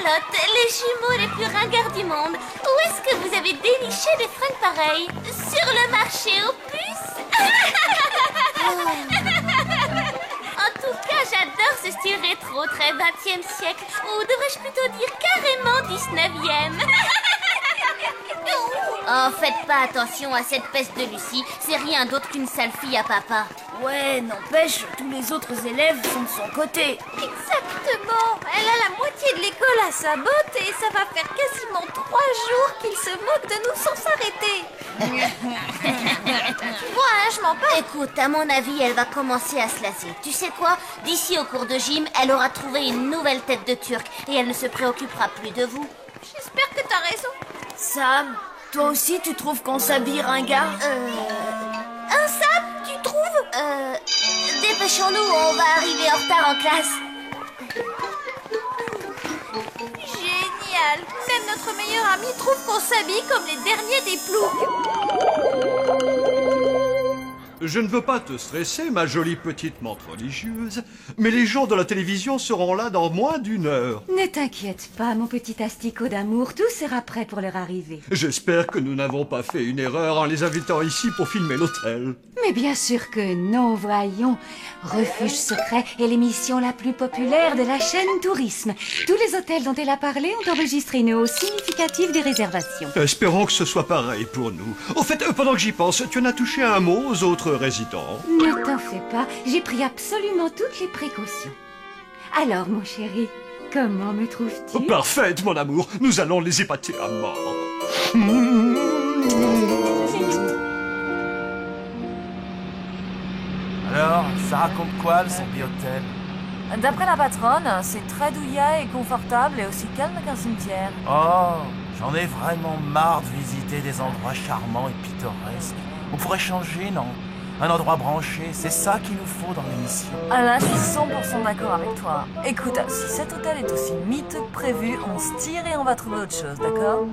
Charlotte, les jumeaux les plus ringards du monde, où est-ce que vous avez déniché des fringues pareilles? Sur le marché aux puces? En tout cas, j'adore ce style rétro, très 20e siècle, ou devrais-je plutôt dire carrément 19e. Oh, faites pas attention à cette peste de Lucie, c'est rien d'autre qu'une sale fille à papa. Ouais, n'empêche, tous les autres élèves sont de son côté. Exactement. Elle a la moitié de l'école à sa botte et ça va faire quasiment 3 jours qu'il se moque de nous sans s'arrêter. Moi, je m'en bats. Écoute, à mon avis, elle va commencer à se lasser. Tu sais quoi? D'ici au cours de gym, elle aura trouvé une nouvelle tête de turc et elle ne se préoccupera plus de vous. J'espère que t'as raison. Sam, toi aussi tu trouves qu'on s'habille ringard? Un sap, tu trouves? Dépêchons-nous, on va arriver en retard en classe. Génial. Même notre meilleur ami trouve qu'on s'habille comme les derniers des ploucs. Je ne veux pas te stresser, ma jolie petite menthe religieuse, mais les gens de la télévision seront là dans moins d'1 heure. Ne t'inquiète pas, mon petit asticot d'amour, tout sera prêt pour leur arrivée. J'espère que nous n'avons pas fait une erreur en les invitant ici pour filmer l'hôtel. Mais bien sûr que non, voyons. Refuge secret est l'émission la plus populaire de la chaîne Tourisme. Tous les hôtels dont elle a parlé ont enregistré une hausse significative des réservations. Espérons que ce soit pareil pour nous. Au fait, pendant que j'y pense, tu en as touché un mot aux autres résidents? Ne t'en fais pas, j'ai pris absolument toutes les précautions. Alors, mon chéri, comment me trouves-tu? Parfaite, mon amour. Nous allons les épater à mort. Alors, ça raconte quoi le zombie hôtel? D'après la patronne, c'est très douillet et confortable et aussi calme qu'un cimetière. Oh, j'en ai vraiment marre de visiter des endroits charmants et pittoresques. On pourrait changer, non? Un endroit branché, c'est ça qu'il nous faut dans l'émission. Ah là, je suis 100% d'accord avec toi. Écoute, si cet hôtel est aussi miteux que prévu, on se tire et on va trouver autre chose, d'accord?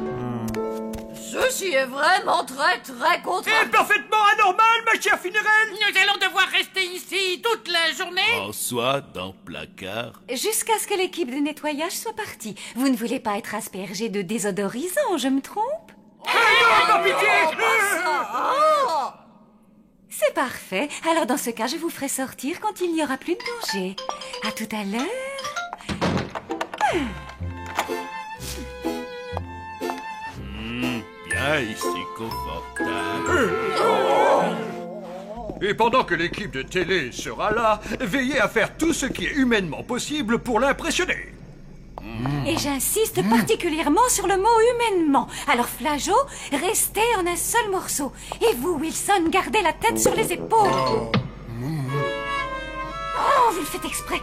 Ceci est vraiment très content. C'est parfaitement anormal, ma chère Funéraire. Nous allons devoir rester ici toute la journée. François dans le placard. Jusqu'à ce que l'équipe de nettoyage soit partie. Vous ne voulez pas être aspergé de désodorisant, je me trompe? C'est parfait. Alors dans ce cas, je vous ferai sortir quand il n'y aura plus de danger. À tout à l'heure. Bien ici, confortable. Et pendant que l'équipe de télé sera là, veillez à faire tout ce qui est humainement possible pour l'impressionner. Et j'insiste particulièrement sur le mot humainement. Alors Flageot, restez en un seul morceau. Et vous, Wilson, gardez la tête sur les épaules. Oh, vous le faites exprès.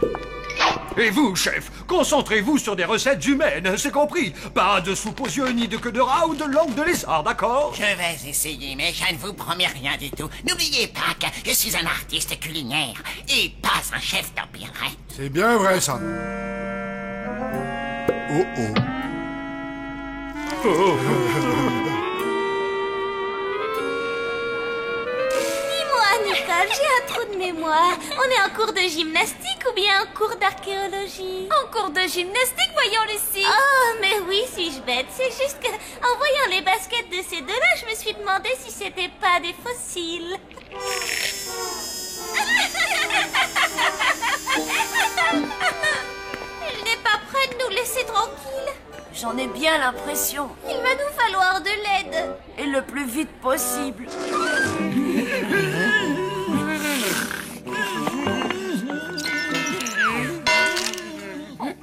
Et vous, chef, concentrez-vous sur des recettes humaines, c'est compris. Pas de soupe aux yeux, ni de queue de rat ou de langue de lézard, d'accord? Je vais essayer, mais je ne vous promets rien du tout. N'oubliez pas que je suis un artiste culinaire et pas un chef d'opérette. C'est bien vrai, ça. Oh oh. Dis-moi, Nicole, j'ai un trou de mémoire. On est en cours de gymnastique ou bien en cours d'archéologie? En cours de gymnastique, voyons Lucie. Oh, mais oui, suis-je bête. C'est juste que, en voyant les baskets de ces deux-là, je me suis demandé si c'était pas des fossiles. Elle n'est pas prête de nous laisser tranquilles. J'en ai bien l'impression. Il va nous falloir de l'aide. Et le plus vite possible.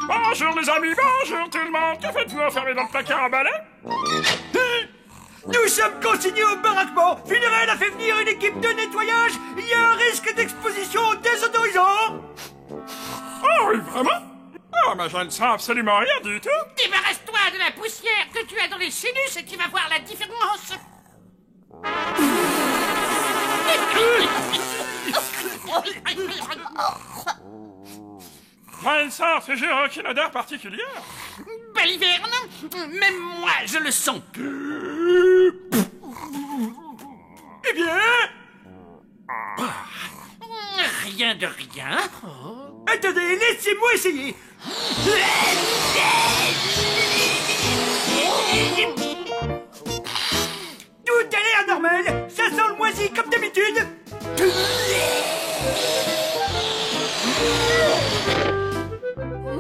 Bonjour les amis, bonjour tout le monde. Que faites-vous enfermé dans le placard à balai? Nous sommes consignés au baraquement. Funéraire a fait venir une équipe de nettoyage. Il y a un risque d'exposition aux désodorisants. Oh oui, vraiment? Oh, mais je ne sens absolument rien du tout. Débarrasse-toi de la poussière que tu as dans les sinus et tu vas voir la différence. Elle sort toujours aucune odeur particulière. Belle hiverne, même moi je le sens. Eh bien... Rien de rien. Attendez, laissez-moi essayer. Tout a l'air normal. Ça sent le moisi comme d'habitude.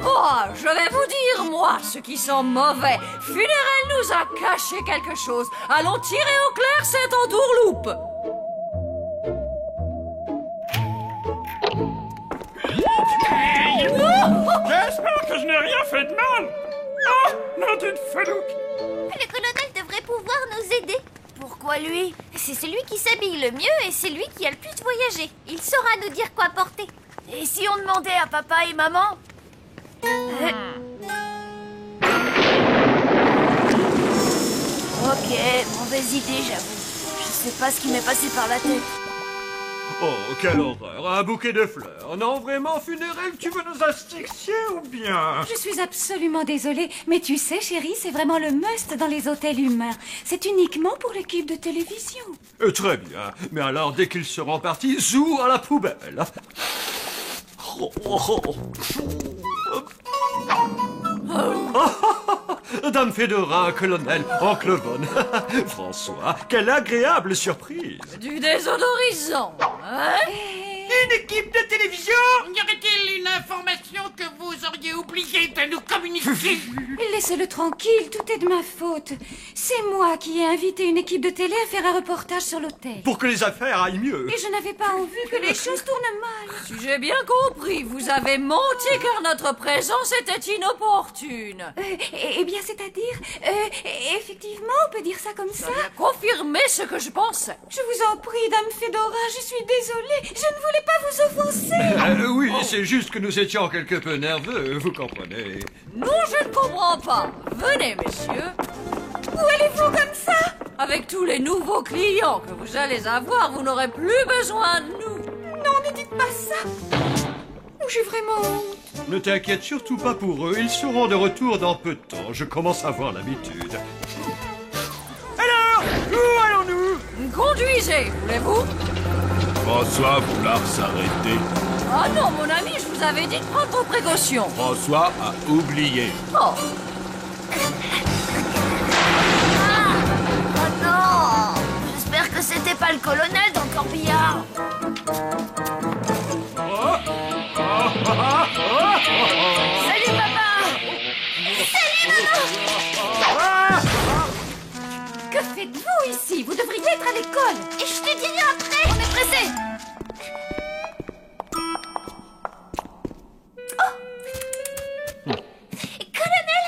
Moi, je vais vous dire, moi, ce qui sent mauvais. Funérail nous a caché quelque chose. Allons tirer au clair cette entourloupe. J'espère que je n'ai rien fait de mal. Ah, nom d'une felouque. Le colonel devrait pouvoir nous aider. Pourquoi lui? C'est celui qui s'habille le mieux et c'est lui qui a le plus voyagé. Il saura nous dire quoi porter. Et si on demandait à papa et maman? Ok, mauvaise idée, j'avoue. Je sais pas ce qui m'est passé par la tête. Oh, quelle horreur. Un bouquet de fleurs. Non, vraiment, Funérail, tu veux nous asphyxier ou bien? Je suis absolument désolée, mais tu sais, chérie, c'est vraiment le must dans les hôtels humains. C'est uniquement pour l'équipe de télévision. Très bien. Mais alors, dès qu'ils seront partis, zou à la poubelle. Dame Fedora, colonel, oncle Von. François, quelle agréable surprise. Du désodorisant, hein? Une équipe de télévision? Y aurait-il une information que vous auriez oublié de nous communiquer? Laissez-le tranquille, tout est de ma faute. C'est moi qui ai invité une équipe de télé à faire un reportage sur l'hôtel. Pour que les affaires aillent mieux. Et je n'avais pas envie que les choses tournent mal. Si j'ai bien compris, vous avez menti car notre présence était inopportune. Eh bien, c'est-à-dire... effectivement, on peut dire ça comme ça. Confirmez ce que je pensais. Je vous en prie, Dame Fedora, je suis désolée. Je ne voulais pas vous offenser. Oui, c'est juste que nous étions quelque peu nerveux, vous comprenez. Non, je ne comprends pas. Venez, messieurs. Où allez-vous comme ça? Avec tous les nouveaux clients que vous allez avoir, vous n'aurez plus besoin de nous. Non, ne dites pas ça. J'ai vraiment honte. Ne t'inquiète surtout pas pour eux, ils seront de retour dans peu de temps. Je commence à avoir l'habitude. Alors, où allons-nous? Conduisez, voulez-vous? François vouloir s'arrêter. Ah non, mon ami, je vous avais dit de prendre vos précautions. François a oublié. Oh, Oh non! J'espère que c'était pas le colonel dans le corbillard. Salut papa! Que faites-vous ici? Vous devriez être à l'école. Et je te dirai après. On est pressés! Colonel!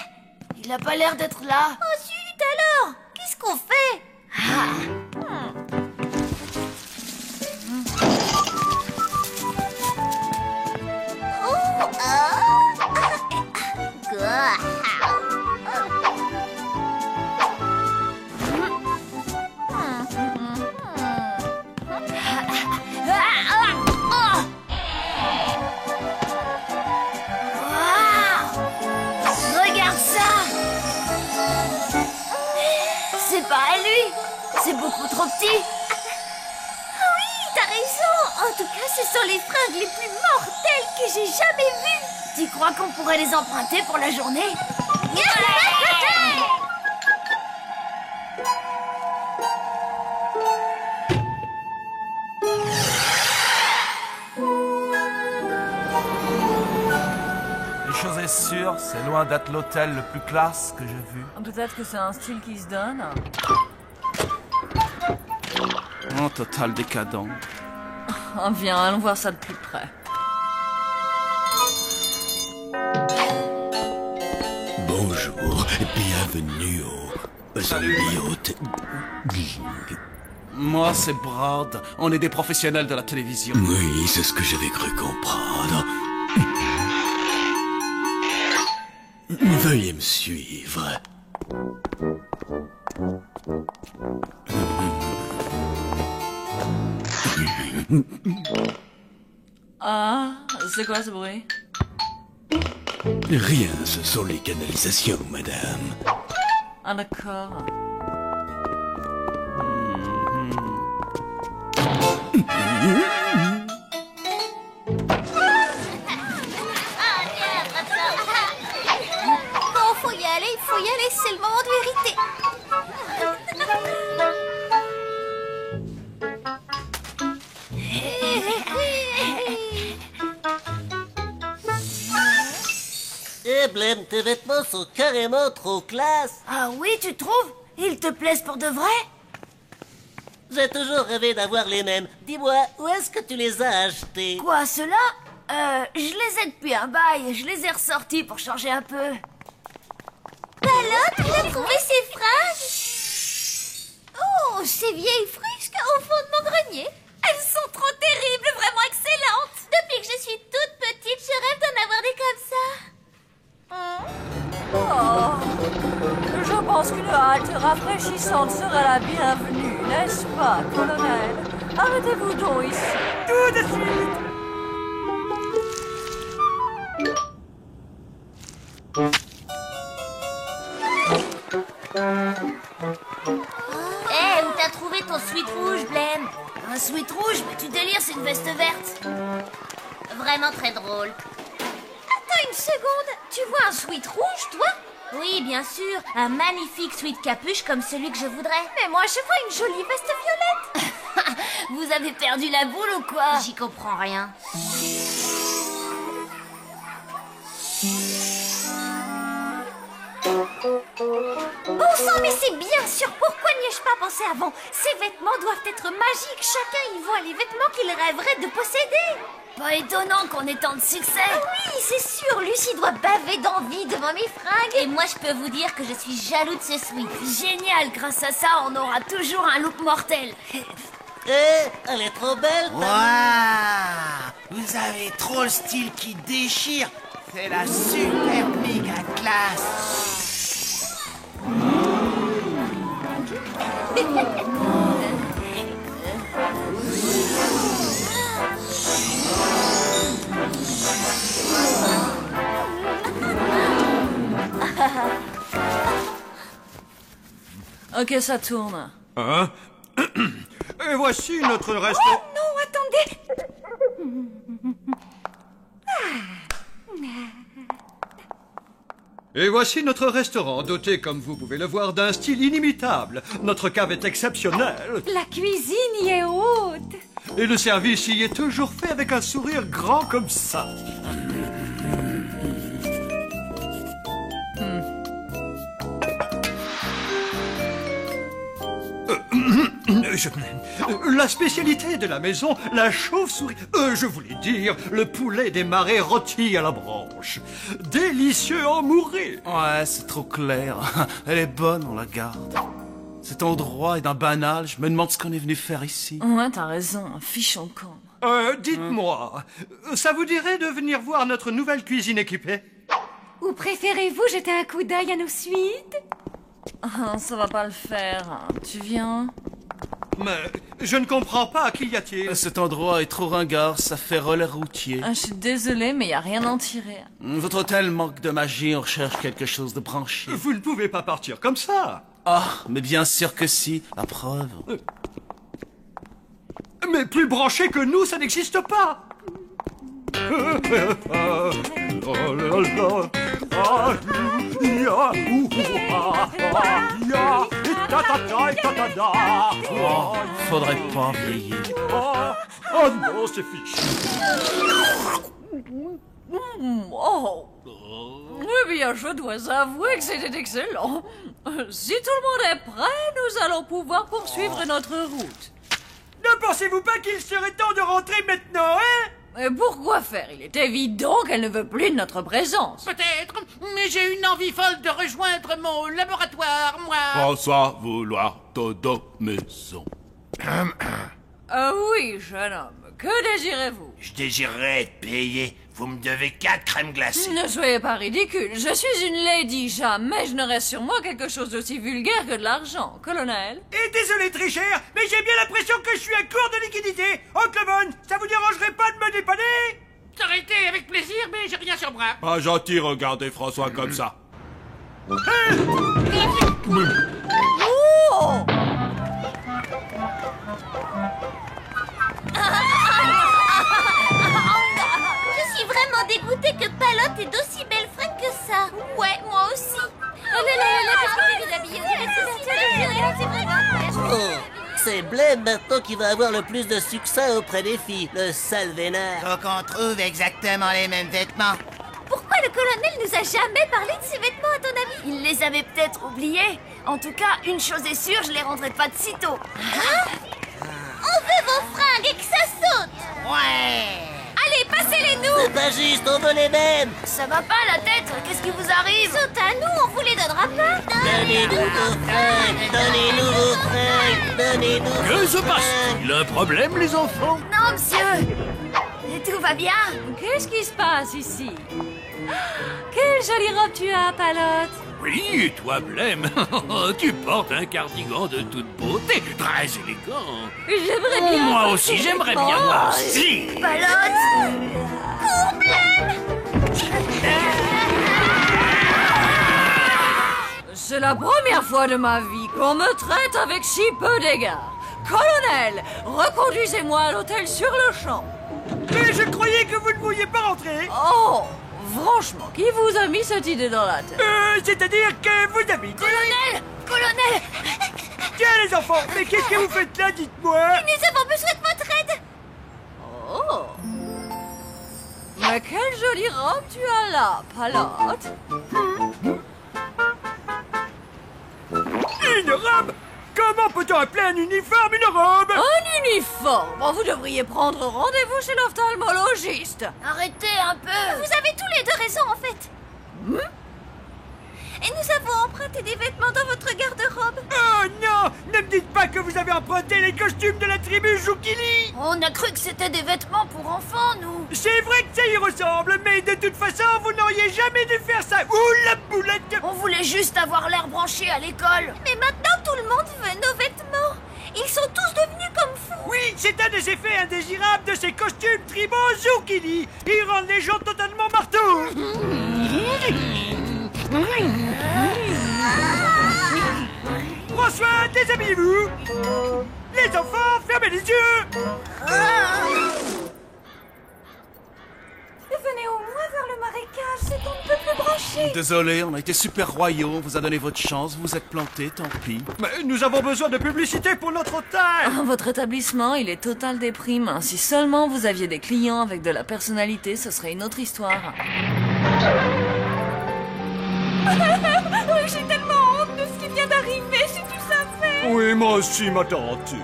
Il a pas l'air d'être là. Oh zut alors! Qu'est-ce qu'on fait? Regarde ça! C'est pas à lui! C'est beaucoup trop petit! Oui, t'as raison! En tout cas, ce sont les fringues les plus mortelles que j'ai jamais vues! Tu crois qu'on pourrait les emprunter pour la journée? Une chose est sûre, c'est loin d'être l'hôtel le plus classe que j'ai vu. peut-être que c'est un style qui se donne. En total décadent. Ah, viens, allons voir ça de plus près. Bonjour, bienvenue au Zombiote. Moi, c'est Brad. On est des professionnels de la télévision. Oui, c'est ce que j'avais cru comprendre. Veuillez me suivre. Ah, c'est quoi ce bruit? Rien, ce sont les canalisations, madame. Ah, d'accord. Blême, tes vêtements sont carrément trop classe. Ah oui, tu trouves? Ils te plaisent pour de vrai? J'ai toujours rêvé d'avoir les mêmes. Dis-moi, où est-ce que tu les as achetés? Quoi, ceux-là? Je les ai depuis un bail. Je les ai ressortis pour changer un peu. Palotte, tu as trouvé ces fringues? Oh, ces vieilles frusques au fond de mon grenier. Elles sont trop terribles, vraiment excellentes. Depuis que je suis toute petite, je rêve d'en avoir des comme ça. Oh, je pense qu'une halte rafraîchissante sera la bienvenue, n'est-ce pas, colonel? Arrêtez-vous donc ici. Tout de suite. Hé, où t'as trouvé ton sweat rouge, Blême? Un sweat rouge? Mais tu délires, c'est une veste verte. Vraiment très drôle. Attends une seconde. Tu vois un sweat rouge, toi? Oui, bien sûr, un magnifique sweat capuche comme celui que je voudrais. Mais moi, je vois une jolie veste violette. Vous avez perdu la boule ou quoi? J'y comprends rien. Bon sang, mais c'est bien sûr. Pourquoi n'y ai-je pas pensé avant? Ces vêtements doivent être magiques. Chacun y voit les vêtements qu'il rêverait de posséder. Pas étonnant qu'on ait tant de succès. Oui, c'est sûr, Lucie doit baver d'envie devant mes fringues. Et moi, je peux vous dire que je suis jaloux de ce sweat. Génial, grâce à ça, on aura toujours un look mortel. Elle est trop belle. Waouh! Vous avez trop le style qui déchire. C'est la super méga classe. Ok, ça tourne. Hein? Et voici notre reste... Oh non, attendez. Et voici notre restaurant, doté, comme vous pouvez le voir, d'un style inimitable. Notre cave est exceptionnelle. La cuisine y est haute. Et le service y est toujours fait avec un sourire grand comme ça. La spécialité de la maison, la chauve-souris, je voulais dire, le poulet des marais rôti à la branche. Délicieux en mourir. Ouais, c'est trop clair. Elle est bonne, on la garde. Cet endroit est d'un banal, je me demande ce qu'on est venu faire ici. Ouais, t'as raison, un fichon con. Dites-moi, ça vous dirait de venir voir notre nouvelle cuisine équipée? Ou préférez-vous jeter un coup d'œil à nos suites? Ah, ça va pas le faire. Tu viens? Mais je ne comprends pas, qu'y a-t-il? Cet endroit est trop ringard, ça fait relais routier. Ah, je suis désolée, mais y a rien à en tirer. Votre hôtel manque de magie, on recherche quelque chose de branché. Vous ne pouvez pas partir comme ça. Ah, mais bien sûr que si, la preuve. Mais plus branché que nous, ça n'existe pas. Oh, faudrait pas vieillir. Oh non, c'est fichu. Oh. Eh bien, je dois avouer que c'était excellent. Si tout le monde est prêt, nous allons pouvoir poursuivre notre route. Ne pensez-vous pas qu'il serait temps de rentrer maintenant, hein? Et pourquoi faire? Il est évident qu'elle ne veut plus de notre présence. Peut-être, mais j'ai une envie folle de rejoindre mon laboratoire, moi. Pense à vouloir dodo maison. Oui, jeune homme. Que désirez-vous? Je désirerais être payé. Vous me devez 4 crèmes glacées. Ne soyez pas ridicule. Je suis une lady. Jamais je n'aurai sur moi quelque chose d'aussi vulgaire que de l'argent, colonel. Et désolé, très cher, mais j'ai bien l'impression que je suis à court de liquidité. Oncle Von, ça vous dérangerait pas de me dépanner? Ça aurait été avec plaisir, mais j'ai rien sur moi. Pas gentil, regardez François comme ça. Oh! Je suis vraiment dégoûtée que Palotte ait d'aussi belles fringues que ça. Ouais, moi aussi. Oh, c'est Blême maintenant qui va avoir le plus de succès auprès des filles, le sale vénard. Faut qu'on trouve exactement les mêmes vêtements. Pourquoi le Le colonel nous a jamais parlé de ses vêtements, à ton avis? Il les avait peut-être oubliés. En tout cas, une chose est sûre, je les rendrai pas de sitôt. On veut vos fringues et que ça saute. Ouais. Allez, passez-les-nous. C'est pas juste, on veut les mêmes. Ça va pas la tête? Qu'est-ce qui vous arrive? Sont à nous, on vous les donnera pas. Donnez-nous vos fringues, donnez-nous vos fringues, donnez-nous Que vos se passe? fringues. Il y a un problème, les enfants? Non, monsieur. Tout va bien? Qu'est-ce qui se passe ici? Quelle jolie robe tu as, Palotte. Oui, et toi, Blême, tu portes un cardigan de toute beauté, très élégant. J'aimerais bien. Moi aussi, j'aimerais bien, moi aussi. Palotte! C'est la première fois de ma vie qu'on me traite avec si peu d'égard. Colonel, reconduisez-moi à l'hôtel sur le champ. Mais je croyais que vous ne vouliez pas rentrer. Oh, franchement, qui vous a mis cette idée dans la tête? C'est-à-dire que vous avez dit... Colonel! Colonel! Tiens, les enfants, mais qu'est-ce que vous faites là, dites-moi? Nous avons besoin de votre aide! Oh. Mais quelle jolie robe tu as là, Palotte. Une robe? Comment peut-on appeler un uniforme une robe? Un uniforme? Oh, vous devriez prendre rendez-vous chez l'ophtalmologiste. Arrêtez un peu! Vous avez tous les deux raison, en fait. Et nous avons emprunté des vêtements dans votre garde-robe. Oh non! Ne me dites pas que vous avez emprunté les costumes de la tribu Joukili! On a cru que c'était des vêtements pour enfants, nous. C'est vrai que ça y ressemble, mais de toute façon, vous n'auriez jamais dû faire ça! Ouh, la boulette! On voulait juste avoir l'air branché à l'école. Mais maintenant, tout le monde veut nos vêtements. Ils sont tous devenus comme fous. Oui, c'est un des effets indésirables de ces costumes tribaux Joukili! Ils rendent les gens totalement marteaux! François, déshabillez-vous! Les enfants, fermez les yeux! Venez au moins vers le marécage, c'est qu'on ne peut plus brancher. Désolé, on a été super royaux, on vous a donné votre chance, vous vous êtes plantés, tant pis. Mais nous avons besoin de publicité pour notre hôtel! Votre établissement, il est total déprime. Si seulement vous aviez des clients avec de la personnalité, ce serait une autre histoire. J'ai tellement honte de ce qui vient d'arriver, si tu savais. Oui, moi aussi, ma tarentule.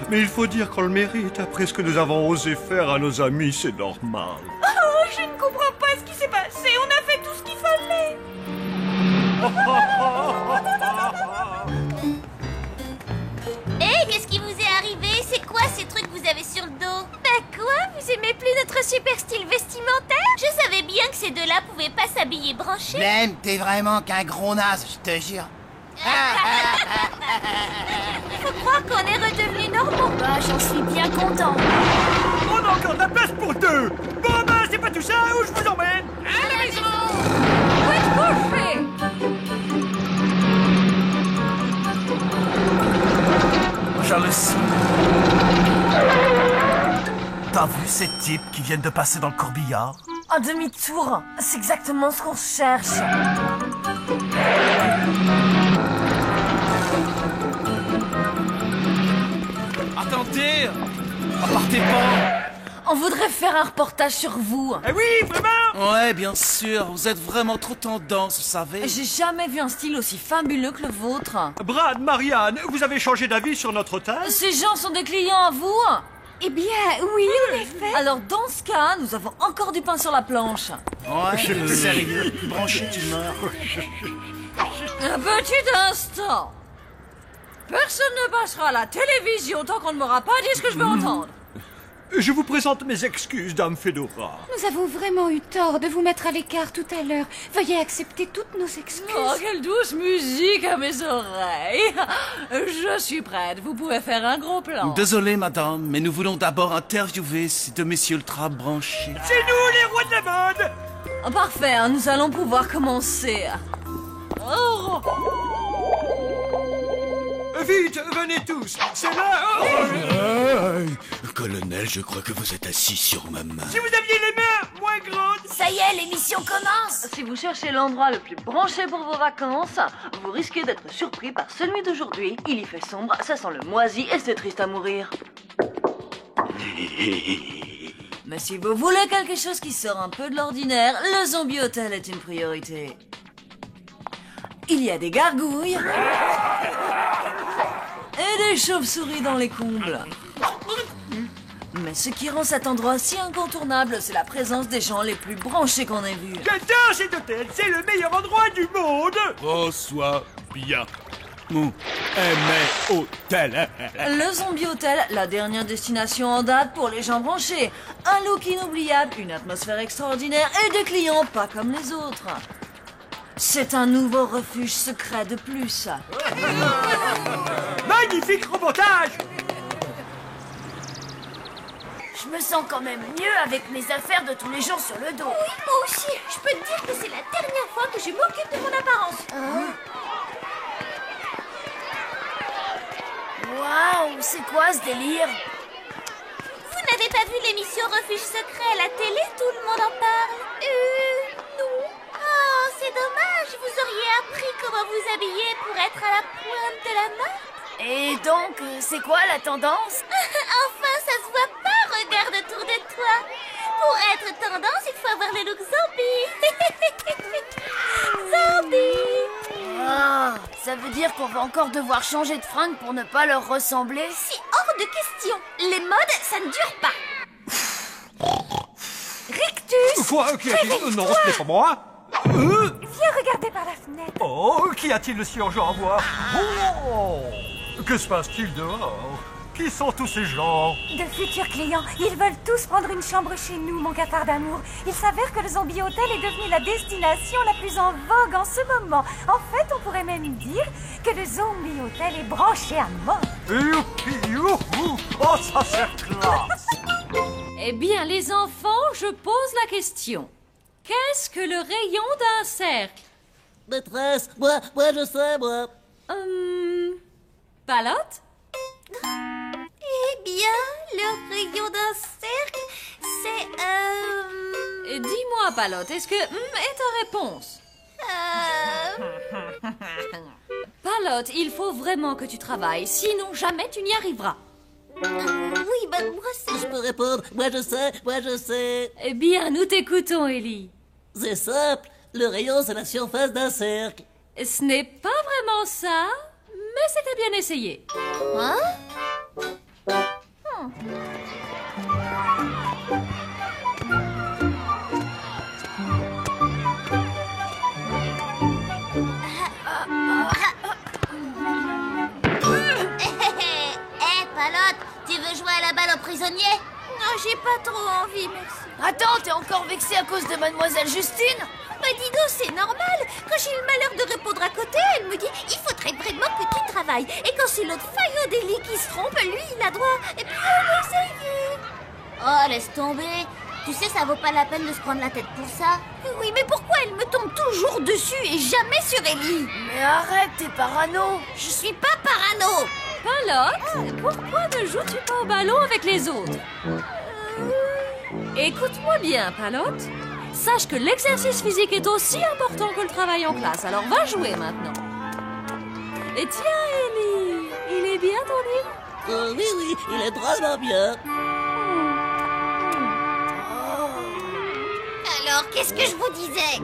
Mais il faut dire qu'on le mérite. Après ce que nous avons osé faire à nos amis, c'est normal. Oh, je ne comprends pas ce qui s'est passé. On a fait tout ce qu'il fallait. Hé, qu'est-ce qui vous est arrivé? C'est quoi ces trucs que vous avez sur le dos? Bah quoi? Vous aimez plus notre super style vestimentaire? Je savais bien que ces deux-là pouvaient pas s'habiller branchés. Blême, t'es vraiment qu'un gros naze, je te jure. Faut croire qu'on est redevenus normaux. Bah, j'en suis bien content. On a encore de la place pour deux! Bon, ben, c'est pas tout ça, où je vous emmène? À la maison! Où êtes-vous? Jalousie. T'as vu ces types qui viennent de passer dans le corbillard? Un demi-tour, c'est exactement ce qu'on cherche. Attendez! Partez pas! On voudrait faire un reportage sur vous. Eh oui, vraiment? Ouais, bien sûr, vous êtes vraiment trop tendance, vous savez. J'ai jamais vu un style aussi fabuleux que le vôtre. Brad, Marianne, vous avez changé d'avis sur notre hôtel? Ces gens sont des clients à vous? Eh bien, oui, en effet. Alors dans ce cas, nous avons encore du pain sur la planche. Ouais, sérieux, branché, tu meurs. Un petit instant. Personne ne passera à la télévision tant qu'on ne m'aura pas dit ce que je veux entendre. Je vous présente mes excuses, Dame Fedora. Nous avons vraiment eu tort de vous mettre à l'écart tout à l'heure. Veuillez accepter toutes nos excuses. Oh, quelle douce musique à mes oreilles. Je suis prête, vous pouvez faire un gros plan. Désolé, madame, mais nous voulons d'abord interviewer ces deux messieurs ultra branchés. C'est nous, les rois de la mode! Oh, parfait, hein, nous allons pouvoir commencer. Oh. Vite, venez tous! C'est là! Colonel, je crois que vous êtes assis sur ma main. Si vous aviez les mains moins grandes! Ça y est, l'émission commence. Si vous cherchez l'endroit le plus branché pour vos vacances, vous risquez d'être surpris par celui d'aujourd'hui. Il y fait sombre, ça sent le moisi et c'est triste à mourir. Mais si vous voulez quelque chose qui sort un peu de l'ordinaire, le Zombie Hotel est une priorité. Il y a des gargouilles et des chauves-souris dans les combles. Mais ce qui rend cet endroit si incontournable, c'est la présence des gens les plus branchés qu'on ait vus. J'adore cet hôtel, c'est le meilleur endroit du monde. Reçois bien mon hôtel. Le Zombie Hotel, la dernière destination en date pour les gens branchés. Un look inoubliable, une atmosphère extraordinaire et des clients pas comme les autres. C'est un nouveau refuge secret de plus. Magnifique reportage. Je me sens quand même mieux avec mes affaires de tous les jours sur le dos. Oui, moi aussi. Je peux te dire que c'est la dernière fois que je m'occupe de mon apparence. Waouh, c'est quoi ce délire? Vous n'avez pas vu l'émission Refuge secret à la télé? Tout le monde en parle. Non. Oh, c'est dommage. Vous auriez appris comment vous habiller pour être à la pointe de la mode. Et donc, c'est quoi la tendance? Enfin, ça se voit pas. Regarde autour de toi. Pour être tendance, il faut avoir le look zombie. Zombie. Ah, ça veut dire qu'on va encore devoir changer de fringue pour ne pas leur ressembler? C'est hors de question. Les modes, ça ne dure pas. Rictus. Quoi? Qui a-t-il? Non, ce n'est pas moi. Viens regarder par la fenêtre. Oh, qu'y a-t-il si urgent à voir? Oh, que se passe-t-il dehors? Qui sont tous ces gens? De futurs clients. Ils veulent tous prendre une chambre chez nous, mon cafard d'amour. Il s'avère que le Zombie Hotel est devenu la destination la plus en vogue en ce moment. En fait, on pourrait même dire que le Zombie Hotel est branché à mort. Youpi, youhou. Oh, ça c'est classe. Eh bien, les enfants, je pose la question. Qu'est-ce que le rayon d'un cercle? Maîtresse, moi je sais, moi. Palotte? Eh bien, le rayon d'un cercle, c'est... Dis-moi, Palotte, est-ce que est ta réponse? Palotte, il faut vraiment que tu travailles, sinon jamais tu n'y arriveras. Oui, ben moi c'est... Je peux répondre, moi je sais. Eh bien, nous t'écoutons, Ellie. C'est simple, le rayon c'est la surface d'un cercle. Ce n'est pas vraiment ça, mais c'était bien essayé. Hein? Palotte, tu veux jouer à la balle aux prisonniers? Non, j'ai pas trop envie, merci. Attends, t'es encore vexée à cause de Mademoiselle Justine? Bah dis donc, c'est normal. Quand j'ai le malheur de répondre à côté, elle me dit « Il faudrait vraiment que tu travailles. » Et quand c'est l'autre faillot d'Ellie qui se trompe, lui, il a droit. Et puis on essaye. Oh, laisse tomber. Tu sais, ça vaut pas la peine de se prendre la tête pour ça. Oui, mais pourquoi elle me tombe toujours dessus et jamais sur Ellie? Mais arrête, t'es parano. Je suis pas parano. Palotte, pourquoi ne joues-tu pas au ballon avec les autres? Écoute-moi bien, Palotte. Sache que l'exercice physique est aussi important que le travail en classe, alors va jouer maintenant. Et tiens, Ellie, il est bien ton livre? Oui, il est drôlement bien. Alors, qu'est-ce que je vous disais?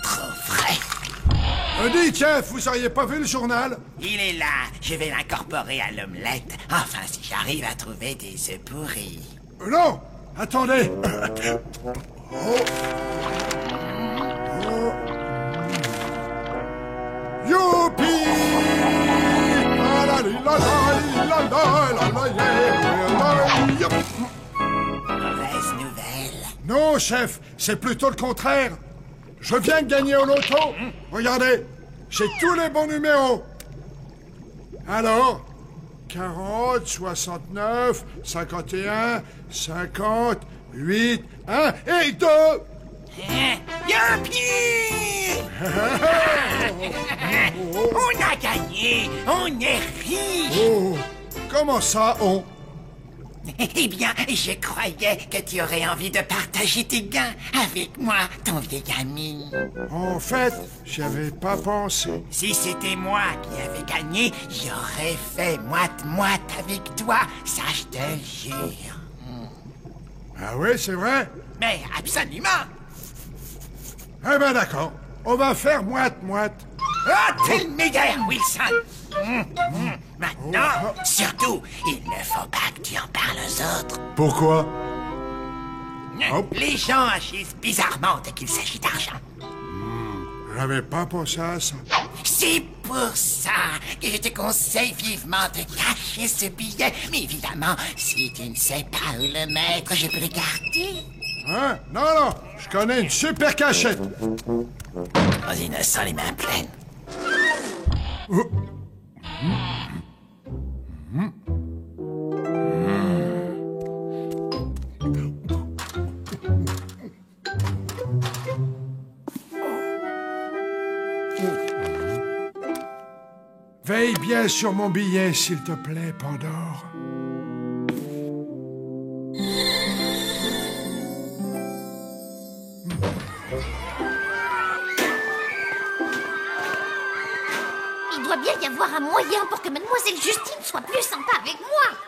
Trop frais. Dites, chef, vous auriez pas vu le journal? Il est là. Je vais l'incorporer à l'omelette. Enfin, si j'arrive à trouver des œufs pourris. Non, attendez. Youpi! Mauvaise nouvelle. Non, chef, c'est plutôt le contraire. Je viens de gagner au loto. Regardez, j'ai tous les bons numéros. Alors, 40, 69, 51, 50, 8, 1 et 2. Youpi! On a gagné! On est riche! Oh, comment ça, on? Eh bien, je croyais que tu aurais envie de partager tes gains avec moi, ton vieil ami. En fait, j'y avais pas pensé. Si c'était moi qui avais gagné, j'aurais fait moite-moite avec toi, ça je te le jure. Ah oui, c'est vrai? Mais absolument. Eh ben d'accord, on va faire moite-moite. Ah, t'es le meilleur, Wilson. Maintenant, surtout, il ne faut pas que tu en parles aux autres. Pourquoi? Les gens agissent bizarrement dès qu'il s'agit d'argent. J'avais pas pensé à ça. C'est pour ça que je te conseille vivement de cacher ce billet. Mais évidemment, si tu ne sais pas où le mettre, je peux le garder. Hein? Non, je connais une super cachette. Aux innocents les mains pleines. Veille bien sur mon billet, s'il te plaît, Pandore. Il doit bien y avoir un moyen pour que Mademoiselle Justine soit plus sympa avec moi.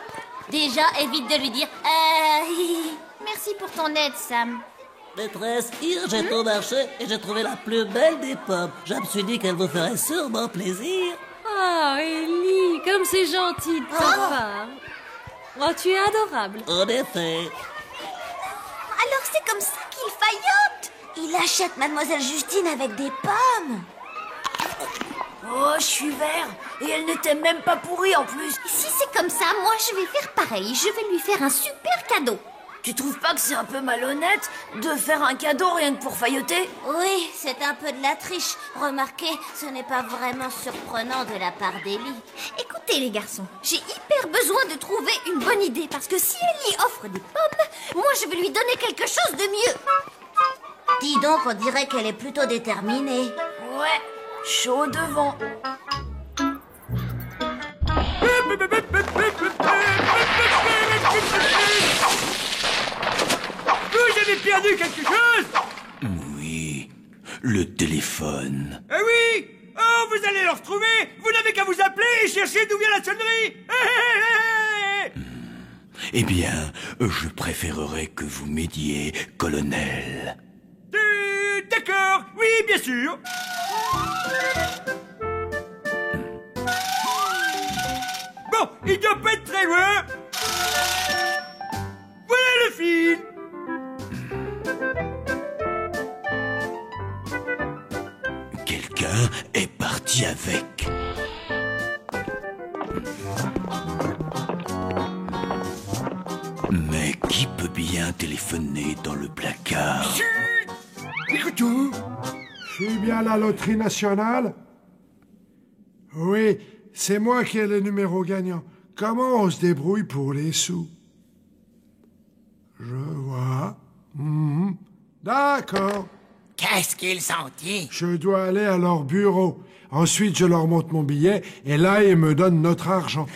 Déjà, évite de lui dire Merci pour ton aide, Sam. Maîtresse, hier j'étais au marché et j'ai trouvé la plus belle des pommes. Je me suis dit qu'elle vous ferait sûrement plaisir. Ah, Ellie, comme c'est gentil de ta part. Oh, tu es adorable. En effet. Alors c'est comme ça qu'il faillote. Il achète Mademoiselle Justine avec des pommes. Oh, je suis vert. Et elle n'était même pas pourrie en plus. Si c'est comme ça, moi je vais faire pareil. Je vais lui faire un super cadeau. Tu trouves pas que c'est un peu malhonnête de faire un cadeau rien que pour failloter? Oui, c'est un peu de la triche. Remarquez, ce n'est pas vraiment surprenant de la part d'Ellie. Écoutez les garçons, j'ai hyper besoin de trouver une bonne idée parce que si Ellie offre des pommes, moi je vais lui donner quelque chose de mieux. Dis donc, on dirait qu'elle est plutôt déterminée. Ouais, chaud devant. Vous avez perdu quelque chose? Oui, le téléphone. Eh oui! Oh, vous allez le retrouver! Vous n'avez qu'à vous appeler et chercher d'où vient la sonnerie! Eh bien, je préférerais que vous m'aidiez, colonel. D'accord, oui, bien sûr. Bon, il doit pas être très loin. Voilà le fil. Quelqu'un est parti avec. Mais qui peut bien téléphoner dans le placard? Écoute-tout. Je suis bien à la loterie nationale? Oui, c'est moi qui ai le numéro gagnant. Comment on se débrouille pour les sous? Je vois. D'accord. Qu'est-ce qu'ils ont dit? Je dois aller à leur bureau. Ensuite, je leur montre mon billet et là, ils me donnent notre argent.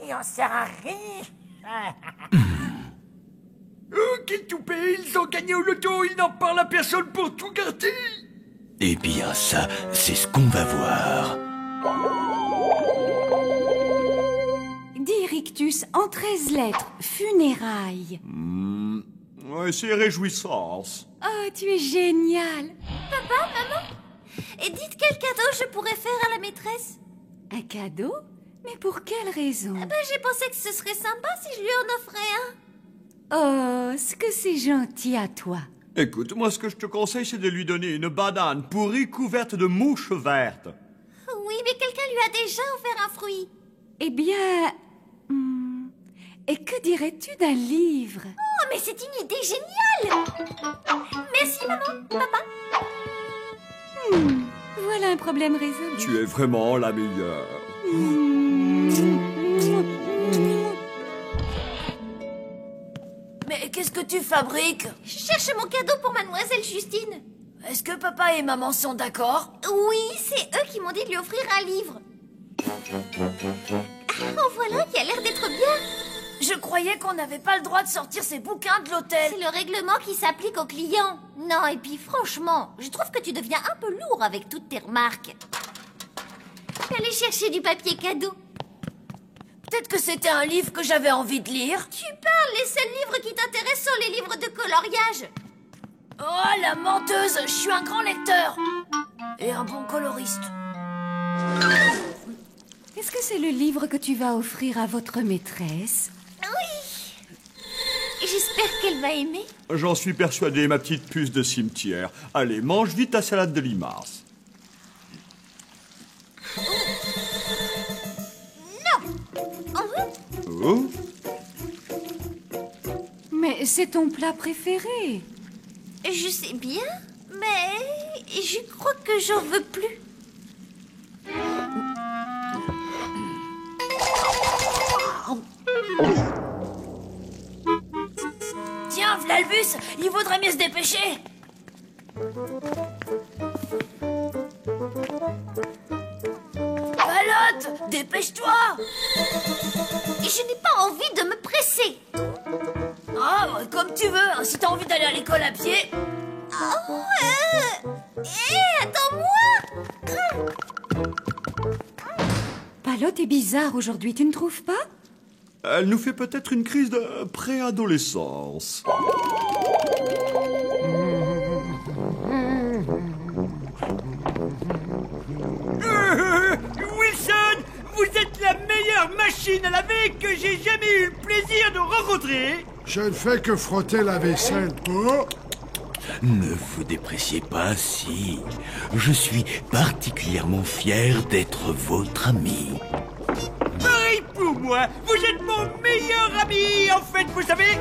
Et on sera riche. Oh, quel toupet! Ils ont gagné au loto, ils n'en parlent à personne pour tout garder! Eh bien ça, c'est ce qu'on va voir. Dis, Rictus, en 13 lettres, funérailles. Ouais, c'est réjouissance. Oh, tu es génial. Papa, maman, et dites quel cadeau je pourrais faire à la maîtresse? Un cadeau? Mais pour quelle raison? J'ai pensé que ce serait sympa si je lui en offrais un. Oh, ce que c'est gentil à toi. Écoute, moi ce que je te conseille, c'est de lui donner une banane pourrie couverte de mouches vertes. Oui, mais quelqu'un lui a déjà offert un fruit. Eh bien... Et que dirais-tu d'un livre? Oh, mais c'est une idée géniale! Merci, maman, papa. Voilà un problème résolu. Tu es vraiment la meilleure. Mais qu'est-ce que tu fabriques? Je cherche mon cadeau pour Mademoiselle Justine. Est-ce que papa et maman sont d'accord? Oui, c'est eux qui m'ont dit de lui offrir un livre. Oh, voilà, qui a l'air d'être bien. Je croyais qu'on n'avait pas le droit de sortir ces bouquins de l'hôtel. C'est le règlement qui s'applique aux clients. Non, et puis franchement, je trouve que tu deviens un peu lourd avec toutes tes remarques. Allez chercher du papier cadeau. Peut-être que c'était un livre que j'avais envie de lire. Tu parles, les seuls livres qui t'intéressent sont les livres de coloriage. Oh, la menteuse, je suis un grand lecteur. Et un bon coloriste. Est-ce que c'est le livre que tu vas offrir à votre maîtresse? Oui. J'espère qu'elle va aimer. J'en suis persuadé, ma petite puce de cimetière. Allez, mange vite ta salade de limaces. Oh. Mais c'est ton plat préféré. Je sais bien, mais je crois que j'en veux plus. Tiens, v'là le bus, il vaudrait mieux se dépêcher. Palotte, dépêche-toi. Je n'ai pas envie de me presser. Ah, comme tu veux, si t'as envie d'aller à l'école à pied. Oh, attends-moi. Palotte est bizarre aujourd'hui, tu ne trouves pas? Elle nous fait peut-être une crise de préadolescence. Wilson, vous êtes la meilleure machine à laver que j'ai jamais eu le plaisir de rencontrer. Je ne fais que frotter la vaisselle. Oh. Ne vous dépréciez pas ainsi. Je suis particulièrement fier d'être votre ami. Pareil pour moi, vous êtes mon meilleur ami, en fait, vous savez.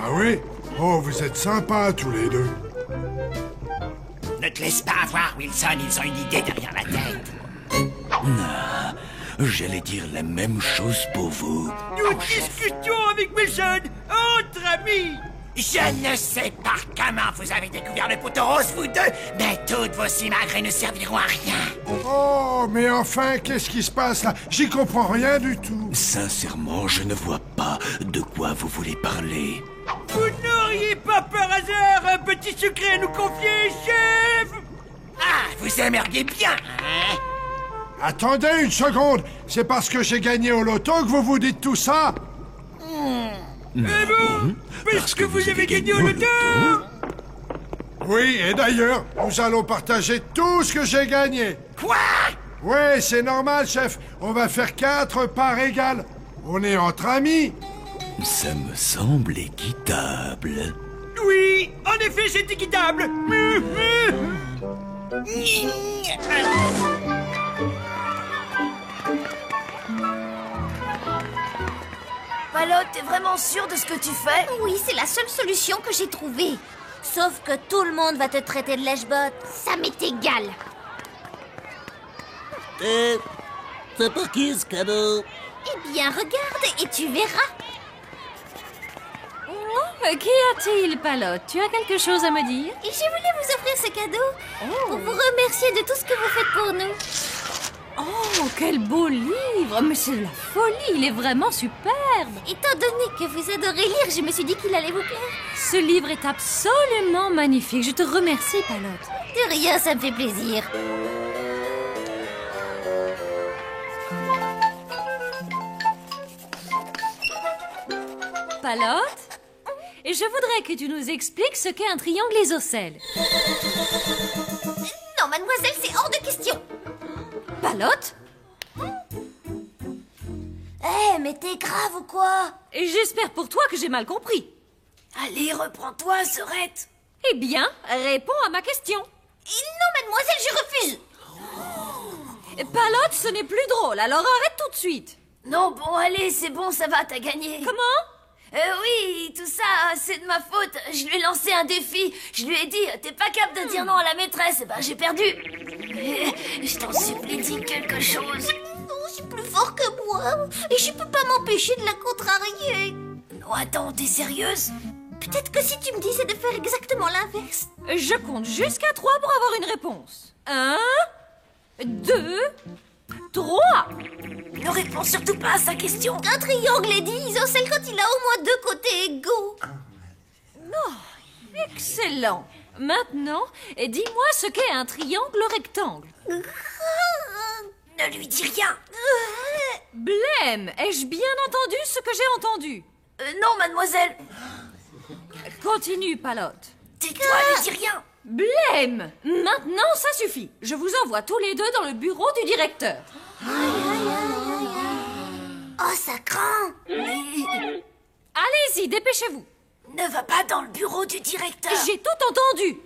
Ah oui? Oh, vous êtes sympas tous les deux. Ne te laisse pas avoir, Wilson, ils ont une idée derrière la tête. Ah, j'allais dire la même chose pour vous. Nous discutions avec Wilson, entre amis. Je ne sais pas comment vous avez découvert le poteau rose, vous deux, mais toutes vos simagrées ne serviront à rien. Oh, mais enfin, qu'est-ce qui se passe là? J'y comprends rien du tout. Sincèrement, je ne vois pas de quoi vous voulez parler. Vous n'auriez pas par hasard un petit secret à nous confier, chef? Ah, vous aimeriez bien, hein? Attendez une seconde. C'est parce que j'ai gagné au loto que vous vous dites tout ça? Eh bon, parce que vous avez gagné au loto? Oui, et d'ailleurs, nous allons partager tout ce que j'ai gagné. Quoi? Oui, c'est normal, chef. On va faire 4 parts égales. On est entre amis. Ça me semble équitable. Oui, en effet, c'est équitable. Palotte, t'es vraiment sûre de ce que tu fais? Oui, c'est la seule solution que j'ai trouvée. Sauf que tout le monde va te traiter de lèche-botte. Ça m'est égal. C'est pour qui ce cadeau? Eh bien, regarde et tu verras. Qu'y a-t-il, Palotte? Tu as quelque chose à me dire? Et je voulais vous offrir ce cadeau pour vous remercier de tout ce que vous faites pour nous. Oh, quel beau livre! Mais c'est de la folie, il est vraiment superbe! Étant donné que vous adorez lire, je me suis dit qu'il allait vous plaire. Ce livre est absolument magnifique. Je te remercie, Palotte. De rien, ça me fait plaisir. Palotte? Et je voudrais que tu nous expliques ce qu'est un triangle isocèle. Non, mademoiselle, c'est hors de question. Palotte? Mais t'es grave ou quoi? Et j'espère pour toi que j'ai mal compris. Allez, reprends-toi, Serette. Eh bien, réponds à ma question. Non, mademoiselle, je refuse. Palotte, ce n'est plus drôle, alors arrête tout de suite. Non, bon, allez, c'est bon, ça va, t'as gagné. Comment? Oui, tout ça, c'est de ma faute. Je lui ai lancé un défi. Je lui ai dit, t'es pas capable de dire non à la maîtresse. Ben, j'ai perdu. Je t'en supplie, dis quelque chose. Non, c'est plus fort que moi. Et je peux pas m'empêcher de la contrarier. Non, attends, t'es sérieuse? Peut-être que si tu me disais de faire exactement l'inverse. Je compte jusqu'à 3 pour avoir une réponse. 1, 2, 3. Ne réponds surtout pas à sa question. Un triangle est 10 isocèle quand il a au moins 2 côtés égaux. Non, excellent. Maintenant, dis-moi ce qu'est un triangle rectangle. Ne lui dis rien. Blême, ai-je bien entendu ce que j'ai entendu? Non, mademoiselle. Continue, Palotte. Tais-toi, ne dis rien. Blême, maintenant ça suffit. Je vous envoie tous les deux dans le bureau du directeur. Oh, ça craint. Allez-y, dépêchez-vous. Ne va pas dans le bureau du directeur. J'ai tout entendu.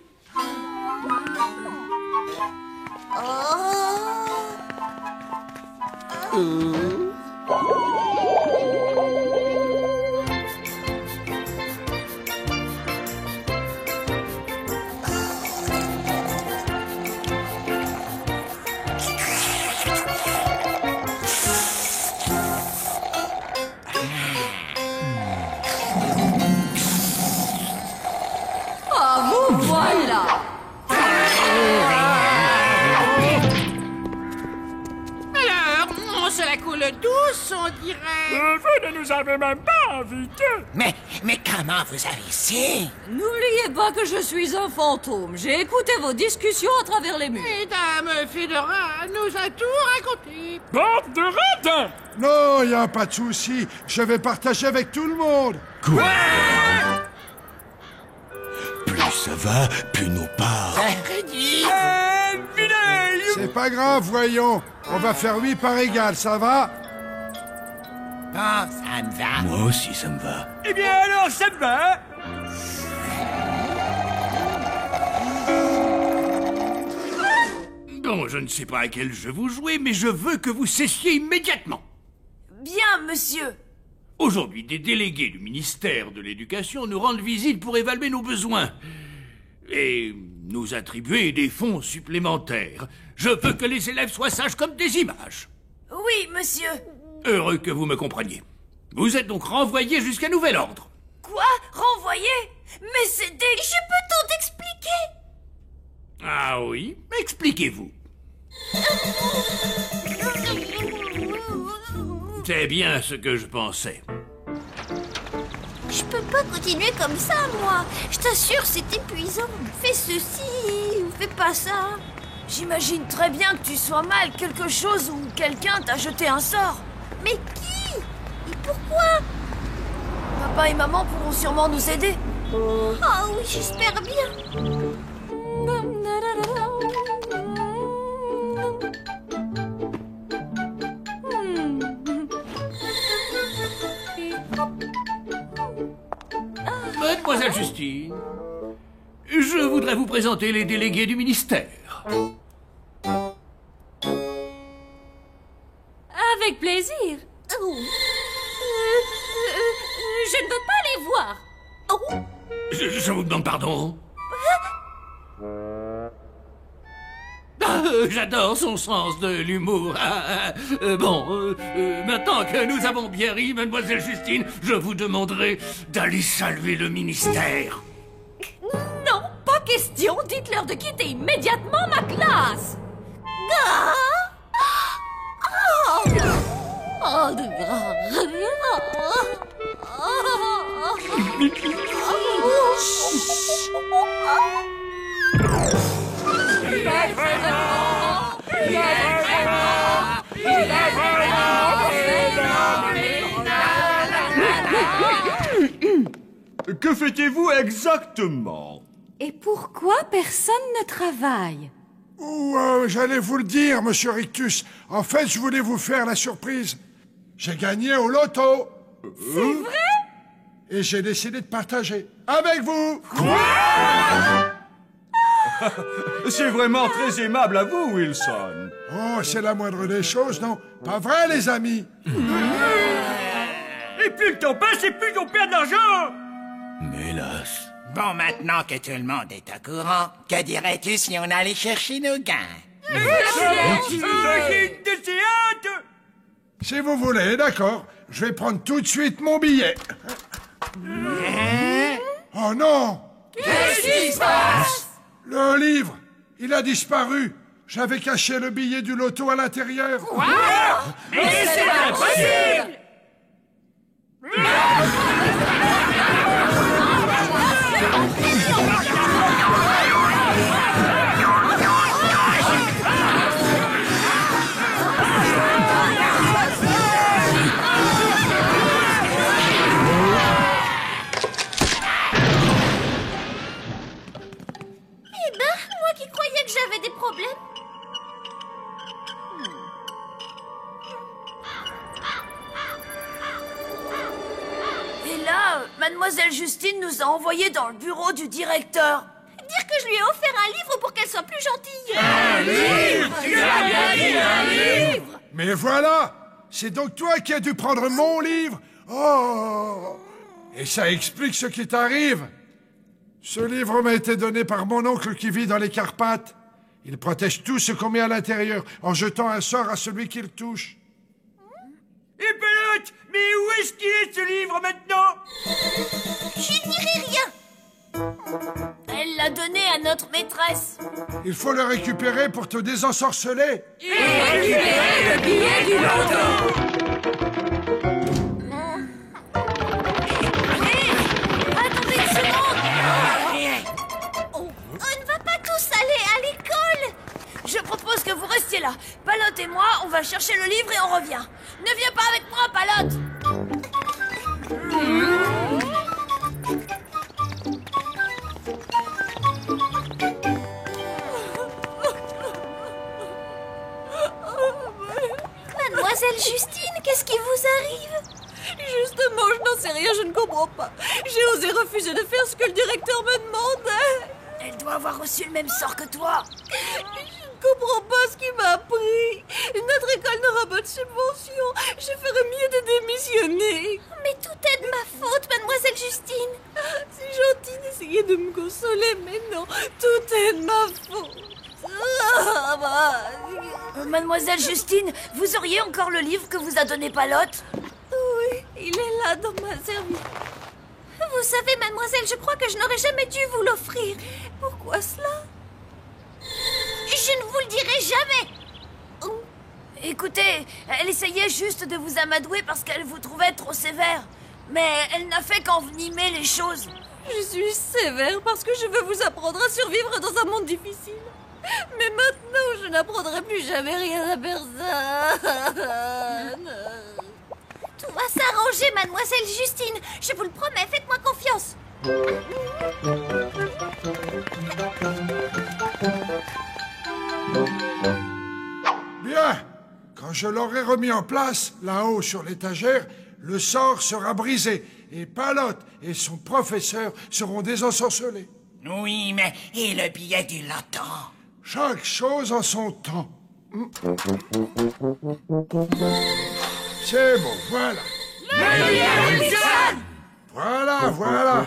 Ah, vous voilà. Alors, cela coule douce, on dirait. Vous ne nous avez même pas invités. Mais comment vous avez su? N'oubliez pas que je suis un fantôme. J'ai écouté vos discussions à travers les murs. Et Dame Fedora nous a tout raconté. Bande de radins! Non, y a pas de souci. Je vais partager avec tout le monde. Quoi? Plus ça va, plus nous part. C'est pas grave, voyons. On va faire 8 par égal, ça va? Bon, ça me va. Moi aussi, ça me va. Eh bien alors, ça me va. Bon, je ne sais pas à quel jeu vous jouez, mais je veux que vous cessiez immédiatement. Bien, monsieur. Aujourd'hui, des délégués du ministère de l'Éducation nous rendent visite pour évaluer nos besoins et nous attribuer des fonds supplémentaires. Je veux que les élèves soient sages comme des images. Oui, monsieur. Heureux que vous me compreniez. Vous êtes donc renvoyés jusqu'à nouvel ordre. Quoi? Renvoyer? Mais c'est des... Je peux tout expliquer. Ah oui? Expliquez-vous. C'est bien ce que je pensais. Je peux pas continuer comme ça, moi. Je t'assure, c'est épuisant. Fais ceci ou fais pas ça. J'imagine très bien que tu sois mal quelque chose ou quelqu'un t'a jeté un sort. Mais qui? Et pourquoi? Papa et maman pourront sûrement nous aider. Oh oui, j'espère bien. Mademoiselle Justine, je voudrais vous présenter les délégués du ministère. Avec plaisir. Je ne veux pas les voir. Je vous demande pardon. J'adore son sens de l'humour. Maintenant que nous avons bien ri, mademoiselle Justine, je vous demanderai d'aller saluer le ministère. Non, pas question. Dites-leur de quitter immédiatement ma classe. Que fêtez-vous exactement? Et pourquoi personne ne travaille? J'allais vous le dire, monsieur Rictus. En fait, je voulais vous faire la surprise. J'ai gagné au loto. C'est vrai? Et j'ai décidé de partager avec vous. Quoi? C'est vraiment très aimable à vous, Wilson. Oh, c'est la moindre des choses, non? Pas vrai, les amis? Et plus le temps passe, et plus on perd d'argent. Mais hélas. Bon, maintenant que tout le monde est au courant, que dirais-tu si on allait chercher nos gains? Si vous voulez, d'accord. Je vais prendre tout de suite mon billet. Oh non! Qu'est-ce qui se passe? Le livre, il a disparu. J'avais caché le billet du loto à l'intérieur. Quoi? Mais c'est impossible! Eh ben, moi qui croyais que j'avais des problèmes. Et là, Mademoiselle Justine nous a envoyés dans le bureau du directeur. Dire que je lui ai offert un livre pour qu'elle soit plus gentille. Un livre? Tu as bien dit un livre? Mais voilà! C'est donc toi qui as dû prendre mon livre! Oh! Et ça explique ce qui t'arrive. Ce livre m'a été donné par mon oncle qui vit dans les Carpates. Il protège tout ce qu'on met à l'intérieur en jetant un sort à celui qui le touche. Et Pelote, mais où est-ce qu'il est ce livre maintenant? Je dirai rien. Elle l'a donné à notre maîtresse. Il faut le récupérer pour te désensorceler. Et récupérer le billet du loto! Attendez une seconde. On ne va pas tous aller à l'école. Je propose que vous restiez là. Palotte et moi, on va chercher le livre et on revient. Ne viens pas avec moi, Palotte. Mademoiselle Justine, qu'est-ce qui vous arrive? Justement, je n'en sais rien, je ne comprends pas. J'ai osé refuser de faire ce que le directeur me demandait. Elle doit avoir reçu le même sort que toi. Je ne comprends pas ce qui m'a appris. Notre école n'aura pas de subvention. Je ferais mieux de démissionner. Mais tout est de ma faute, Mademoiselle Justine. C'est gentil d'essayer de me consoler, mais non, tout est de ma faute. Mademoiselle Justine, vous auriez encore le livre que vous a donné Palotte? Oui, il est là dans ma serviette. Vous savez, mademoiselle, je crois que je n'aurais jamais dû vous l'offrir. Pourquoi cela? Je ne vous le dirai jamais. Écoutez, elle essayait juste de vous amadouer parce qu'elle vous trouvait trop sévère. Mais elle n'a fait qu'envenimer les choses. Je suis sévère parce que je veux vous apprendre à survivre dans un monde difficile. Mais maintenant, je n'apprendrai plus jamais rien à personne. Tout va s'arranger, mademoiselle Justine. Je vous le promets, faites-moi confiance. Bien. Quand je l'aurai remis en place, là-haut sur l'étagère, le sort sera brisé et Palotte et son professeur seront désensorcelés. Oui, mais et le billet du loto? Chaque chose en son temps. C'est bon, voilà. Le billet Wilson! Voilà.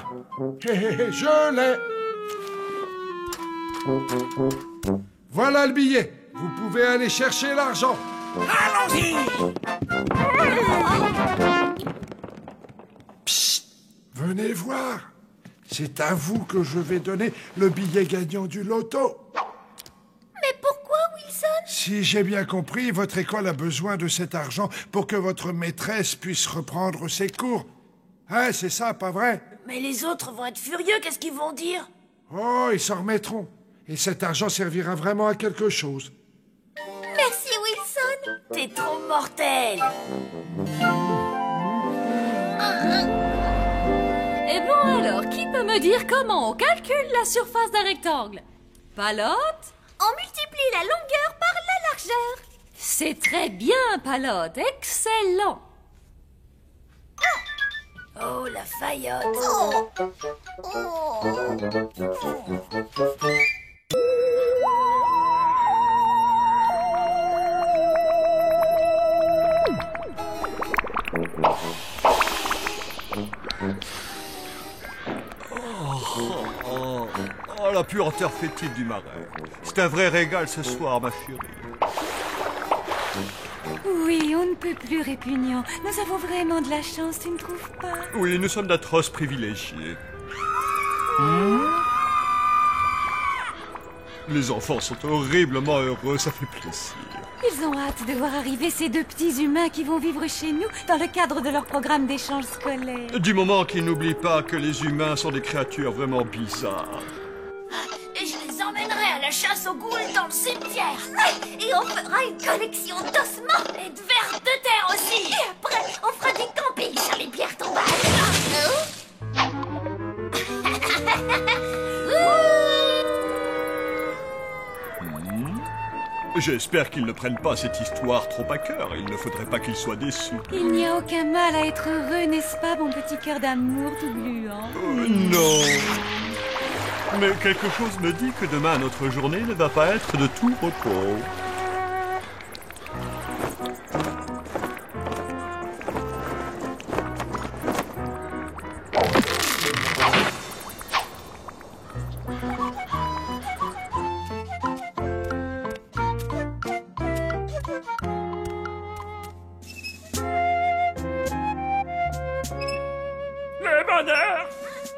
Je l'ai. Voilà le billet. Vous pouvez aller chercher l'argent. Allons-y! Psst, venez voir. C'est à vous que je vais donner le billet gagnant du loto. Mais pourquoi, Wilson? Si j'ai bien compris, votre école a besoin de cet argent pour que votre maîtresse puisse reprendre ses cours. Hein, c'est ça, pas vrai? Mais les autres vont être furieux, qu'est-ce qu'ils vont dire? Oh, ils s'en remettront. Et cet argent servira vraiment à quelque chose. Merci, Wilson. T'es trop mortel. Et bon alors, qui peut me dire comment on calcule la surface d'un rectangle? Palotte? On multiplie la longueur par la largeur. C'est très bien, Palotte. Excellent. Oh, la faillotte. Oh, la puanteur fétide du marais. C'est un vrai régal ce soir, ma chérie. Oui, on ne peut plus répugnant. Nous avons vraiment de la chance, tu ne trouves pas? Oui, nous sommes d'atroces privilégiés. Les enfants sont horriblement heureux, ça fait plaisir. Ils ont hâte de voir arriver ces deux petits humains qui vont vivre chez nous dans le cadre de leur programme d'échange scolaire. Du moment qu'ils n'oublient pas que les humains sont des créatures vraiment bizarres. Et je les emmènerai à la chasse aux ghouls dans le cimetière. Et on fera une collection d'ossements et de vers de terre aussi. Et après, on fera du camping sur les pierres tombales. J'espère qu'ils ne prennent pas cette histoire trop à cœur. Il ne faudrait pas qu'ils soient déçus. Il n'y a aucun mal à être heureux, n'est-ce pas, mon petit cœur d'amour tout gluant? Non. Mais quelque chose me dit que demain, notre journée ne va pas être de tout repos.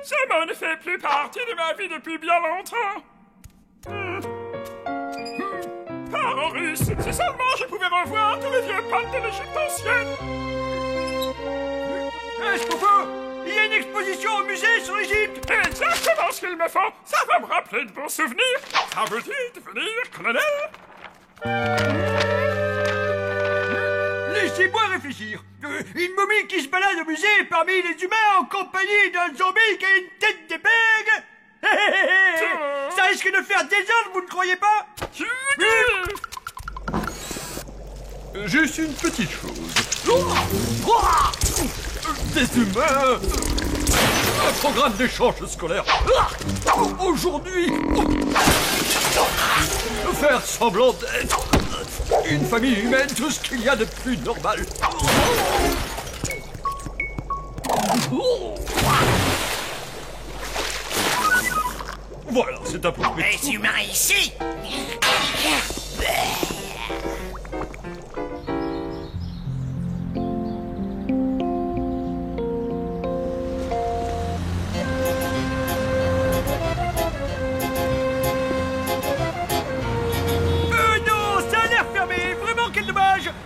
Ça ne fait plus partie de ma vie depuis bien longtemps. Parents russes, si seulement je pouvais revoir tous les vieux potes de l'Égypte ancienne. Il y a une exposition au musée sur l'Égypte. Exactement ce qu'il me faut. Ça va me rappeler de bons souvenirs. Ça vous dit devenir colonel? Laissez-moi réfléchir. Une momie qui se balade au musée parmi les humains en compagnie d'un zombie qui a une tête d'épingle. Ça risque de faire désordre, vous ne croyez pas? Juste une petite chose. Des humains. Un programme d'échange scolaire. Aujourd'hui. Faire semblant d'être une famille humaine, tout ce qu'il y a de plus normal. Voilà, c'est à peu près. Les humains ici.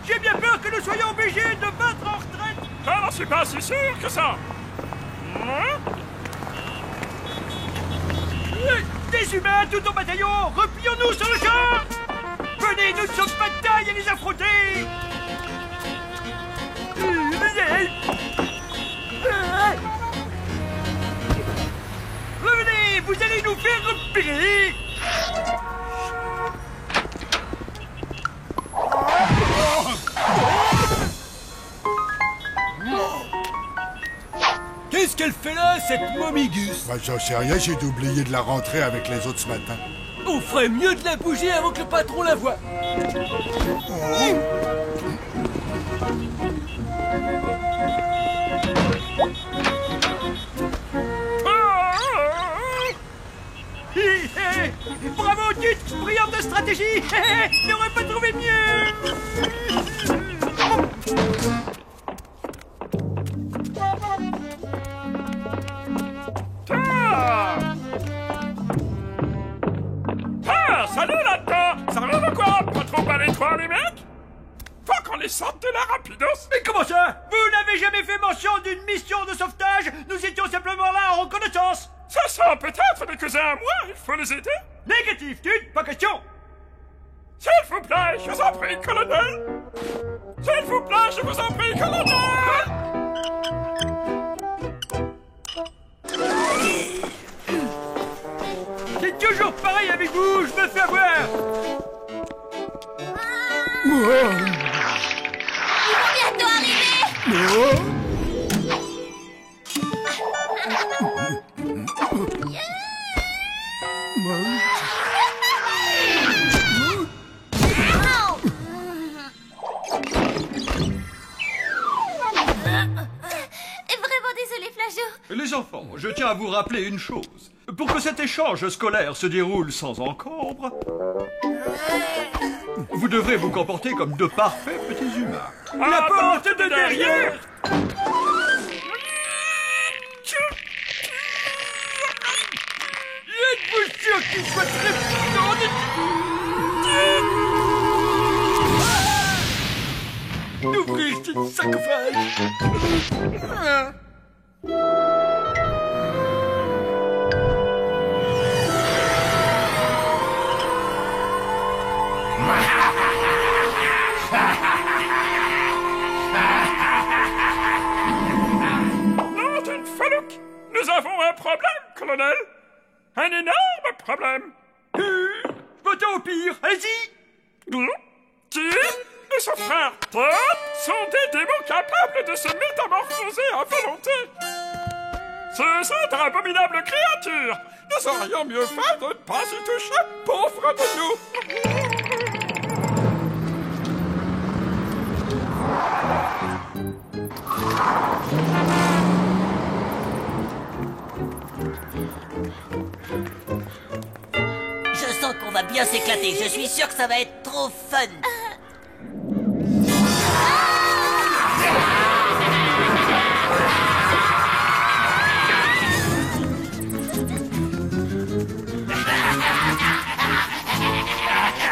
J'ai bien peur que nous soyons obligés de battre en retraite. Je n'en suis pas si sûr que ça. Des humains tout au bataillon, replions-nous sur le champ. Venez, nous ne sommes pas de taille à les affronter. Revenez, vous allez nous faire repérer. Qu'est-ce qu'elle fait là, cette momigus? Bah, j'en sais rien, j'ai oublié de la rentrer avec les autres ce matin. On ferait mieux de la bouger avant que le patron la voie. Bravo, Tut, brillante stratégie. N'aurais pas trouvé mieux. Salut là-dedans! Ça va ou quoi? Pas trop à l'étroit, les mecs? Faut qu'on les sorte de la rapidos! Mais comment ça? Vous n'avez jamais fait mention d'une mission de sauvetage? Nous étions simplement là en reconnaissance! Ça sent peut-être des cousins à moi, il faut les aider? Négatif, Tut, pas question! S'il vous plaît, je vous en prie, colonel! S'il vous plaît, je vous en prie, colonel! C'est toujours pareil avec vous, je me fais avoir! Ils vont bientôt arriver! Vraiment désolé, Flageot. Les enfants, je tiens à vous rappeler une chose. Pour que cet échange scolaire se déroule sans encombre, vous devrez vous comporter comme de parfaits petits humains. La porte de derrière! Êtes-vous sûr qu'il soit très... sarcophage. Norton Farouk, nous avons un problème, colonel. Un énorme problème. Votons au pire, allez-y. Tim et son frère Todd sont des démons capables de se métamorphoser à volonté. Ce sont d'abominables créatures. Nous aurions mieux fait de ne pas y toucher, pauvres de nous. Je sens qu'on va bien s'éclater. Je suis sûr que ça va être trop fun.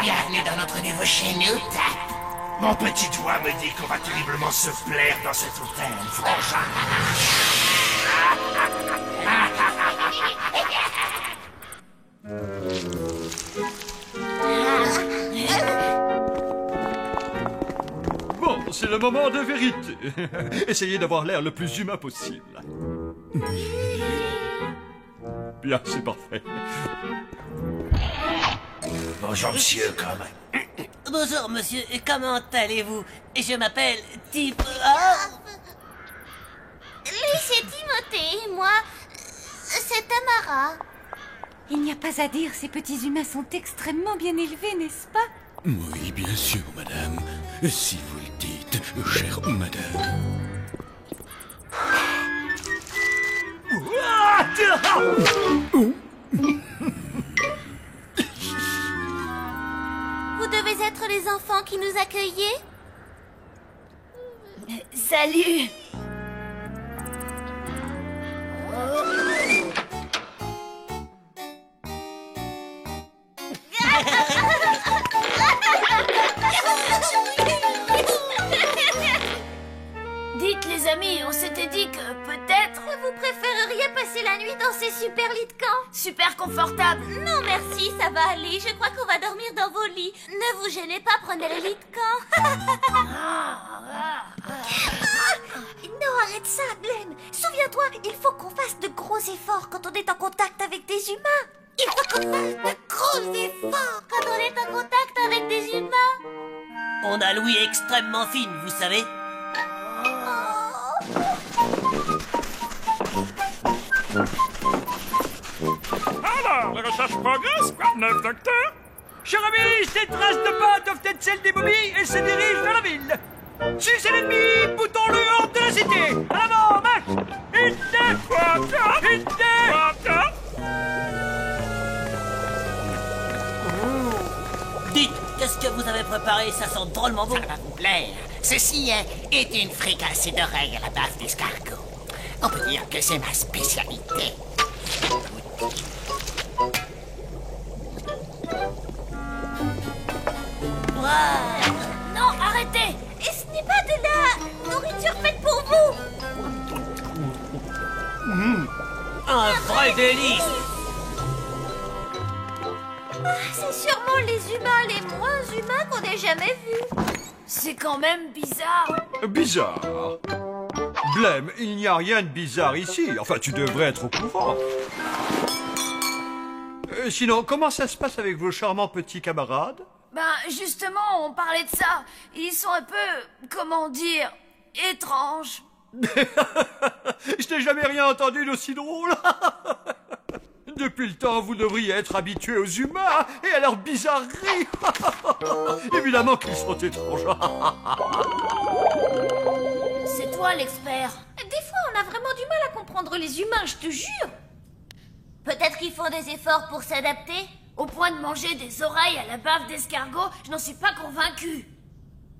Bienvenue dans notre nouveau chenoute. Mon petit doigt me dit qu'on va terriblement se plaire dans cet hôtel, frangin. Bon, c'est le moment de vérité. Essayez d'avoir l'air le plus humain possible. Bien, c'est parfait. Bonjour, monsieur, Bonjour, monsieur. Comment allez-vous? Je m'appelle Tip... Oh. Lui, c'est Timothée, et moi, c'est Tamara. Il n'y a pas à dire, ces petits humains sont extrêmement bien élevés, n'est-ce pas? Oui, bien sûr, madame. Si vous le dites, chère madame. Vous devez être les enfants qui nous accueillaient? Salut. Dites les amis, on s'était dit que peut-être vous préféreriez passer la nuit dans ces super lits de camp? super confortable. Non merci, ça va aller. Je crois qu'on va dormir dans vos lits. Ne vous gênez pas, prenez le lit de camp. Non, arrête ça, Glenn. Souviens-toi, il faut qu'on fasse de gros efforts quand on est en contact avec des humains. Il faut qu'on fasse de gros efforts quand on est en contact avec des humains. On a l'ouïe extrêmement fine, vous savez. Alors, les recherches progressent, quoi de neuf, docteur? Cher ami, ces traces de pas doivent être celles des momies et se dirigent vers la ville. Si c'est l'ennemi, boutons-le hors de la cité. À l'avant, marche. Dites, qu'est-ce que vous avez préparé? Ça sent drôlement bon. Ça va vous plaire. Ceci est une fricassée d'oreilles à la base d'escargot. On peut dire que c'est ma spécialité. Non, arrêtez. Et ce n'est pas de la nourriture faite pour vous. Un vrai délice. C'est sûrement les humains les moins humains qu'on ait jamais vus. C'est quand même bizarre. Bizarre. Blême, il n'y a rien de bizarre ici. Enfin, tu devrais être au courant. Sinon, comment ça se passe avec vos charmants petits camarades? Ben, justement, on parlait de ça. Ils sont un peu, comment dire, étranges. Je n'ai jamais rien entendu d'aussi drôle. Depuis le temps, vous devriez être habitués aux humains et à leurs bizarreries. Évidemment qu'ils sont étranges. C'est toi l'expert. Des fois, on a vraiment du mal à comprendre les humains, je te jure. Peut-être qu'ils font des efforts pour s'adapter. Au point de manger des oreilles à la bave d'escargot, je n'en suis pas convaincue.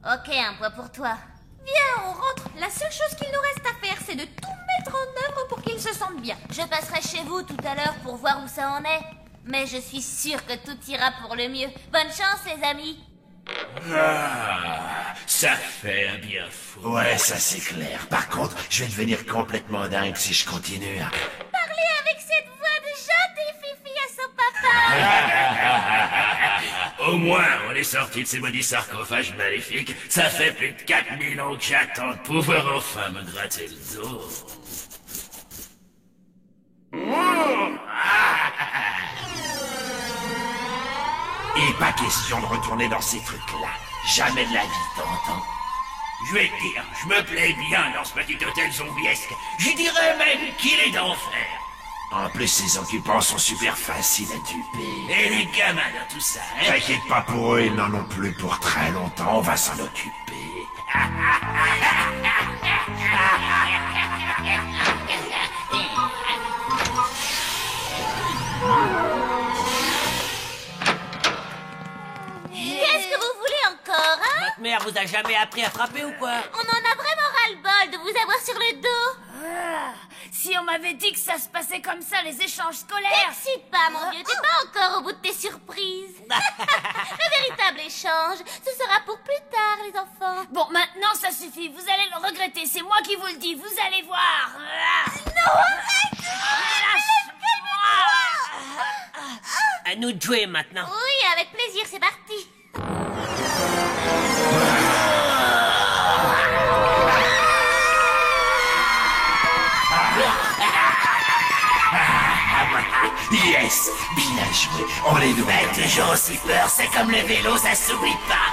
Ok, un point pour toi. Viens, on rentre. La seule chose qu'il nous reste à faire, c'est de tout mettre en œuvre pour qu'ils se sentent bien. Je passerai chez vous tout à l'heure pour voir où ça en est. Mais je suis sûre que tout ira pour le mieux. Bonne chance, les amis. Ça fait un bien fou. Ouais, ça c'est clair. Par contre, je vais devenir complètement dingue si je continue. Parler avec cette voix de gentille fifi à son papa. Au moins, on est sorti de ces maudits sarcophages maléfiques. Ça fait plus de 4000 ans que j'attends de pouvoir enfin me gratter le dos. Et pas question de retourner dans ces trucs-là. Jamais de la vie, t'entends? Je vais te dire, je me plais bien dans ce petit hôtel zombiesque. Je dirais même qu'il est d'enfer. En plus, ces occupants sont super faciles à duper. Et les gamins dans tout ça, hein? T'inquiète pas pour eux, ils n'en ont plus pour très longtemps, on va s'en occuper. Qu'est-ce que vous voulez encore, hein? Votre mère vous a jamais appris à frapper ou quoi? On en a vraiment ras-le-bol de vous avoir sur le dos. Si on m'avait dit que ça se passait comme ça, les échanges scolaires. T'excite pas, mon vieux, t'es pas encore au bout de tes surprises. Le véritable échange, ce sera pour plus tard, les enfants. Bon, maintenant ça suffit, vous allez le regretter, c'est moi qui vous le dis, vous allez voir. Non, arrête! À nous de jouer maintenant. Oui, avec plaisir, c'est parti. Yes, bien joué, on est doués. Toujours aussi peur, c'est comme le vélo, ça s'oublie pas.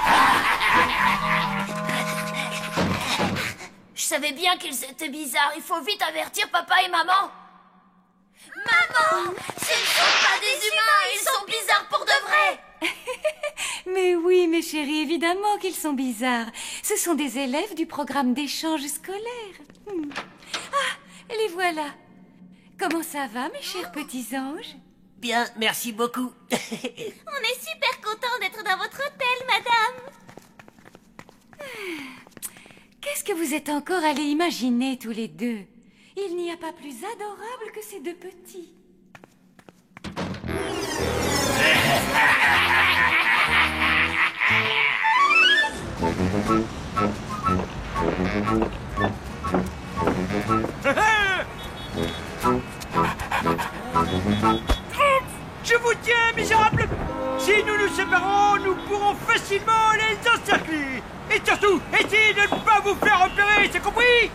Je savais bien qu'ils étaient bizarres, il faut vite avertir papa et maman. Maman, ce ne sont pas des humains, ils sont bizarres pour de vrai. Mais oui, mes chéris, évidemment qu'ils sont bizarres. Ce sont des élèves du programme d'échange scolaire. Ah, les voilà. Comment ça va, mes chers petits anges? Bien, merci beaucoup. On est super contents d'être dans votre hôtel, madame. Qu'est-ce que vous êtes encore allés imaginer tous les deux? Il n'y a pas plus adorable que ces deux petits. Je vous tiens, misérables! Si nous nous séparons, nous pourrons facilement les encercler. Et surtout, essayez de ne pas vous faire repérer, c'est compris?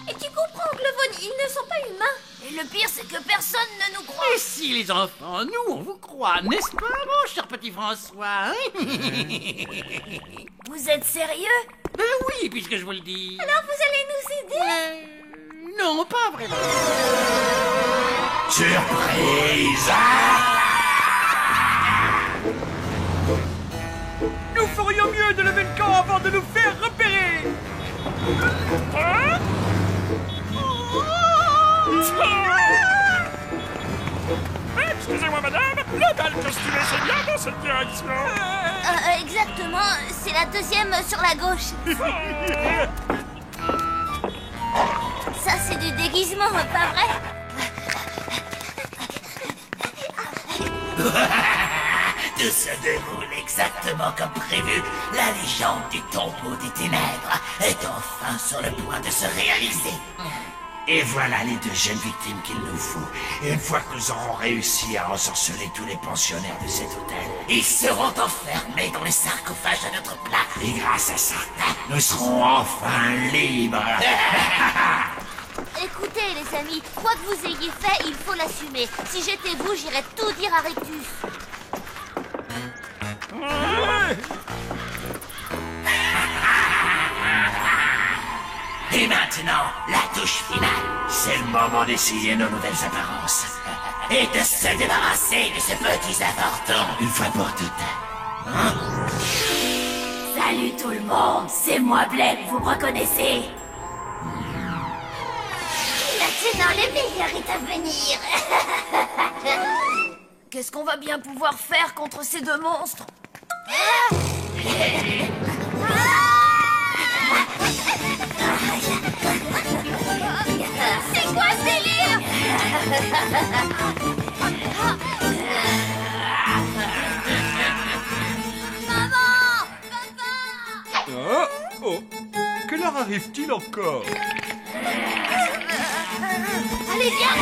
Et tu comprends, Glevon, ils ne sont pas humains. Et le pire, c'est que personne ne nous croit. Et si, les enfants, nous, on vous croit, n'est-ce pas, mon cher petit François? Vous êtes sérieux? Ben oui, puisque je vous le dis. Alors vous allez nous aider? Non, pas vraiment. Surprise! Nous ferions mieux de lever le camp avant de nous faire repérer. Hein? Excusez-moi, madame, la balle costumée, c'est bien dans cette direction. Exactement, c'est la deuxième sur la gauche. Ça, c'est du déguisement, pas vrai? Tout se déroule exactement comme prévu. La légende du tombeau des ténèbres est enfin sur le point de se réaliser. Et voilà les deux jeunes victimes qu'il nous faut. Et une fois que nous aurons réussi à ensorceler tous les pensionnaires de cet hôtel, Ils seront enfermés dans les sarcophages à notre place. et grâce à ça, nous serons enfin libres. Écoutez, les amis, quoi que vous ayez fait, il faut l'assumer. Si j'étais vous, j'irais tout dire à Rectus. Et maintenant, la touche finale. C'est le moment d'essayer nos nouvelles apparences. Et de se débarrasser de ces petits avortons. Une fois pour toutes. Salut tout le monde, c'est moi Blake, vous me reconnaissez? Maintenant, le meilleur est à venir. Qu'est-ce qu'on va bien pouvoir faire contre ces deux monstres? C'est quoi ce délire? Maman! Papa! Ah, oh, quelle heure arrive-t-il encore? Allez, viens!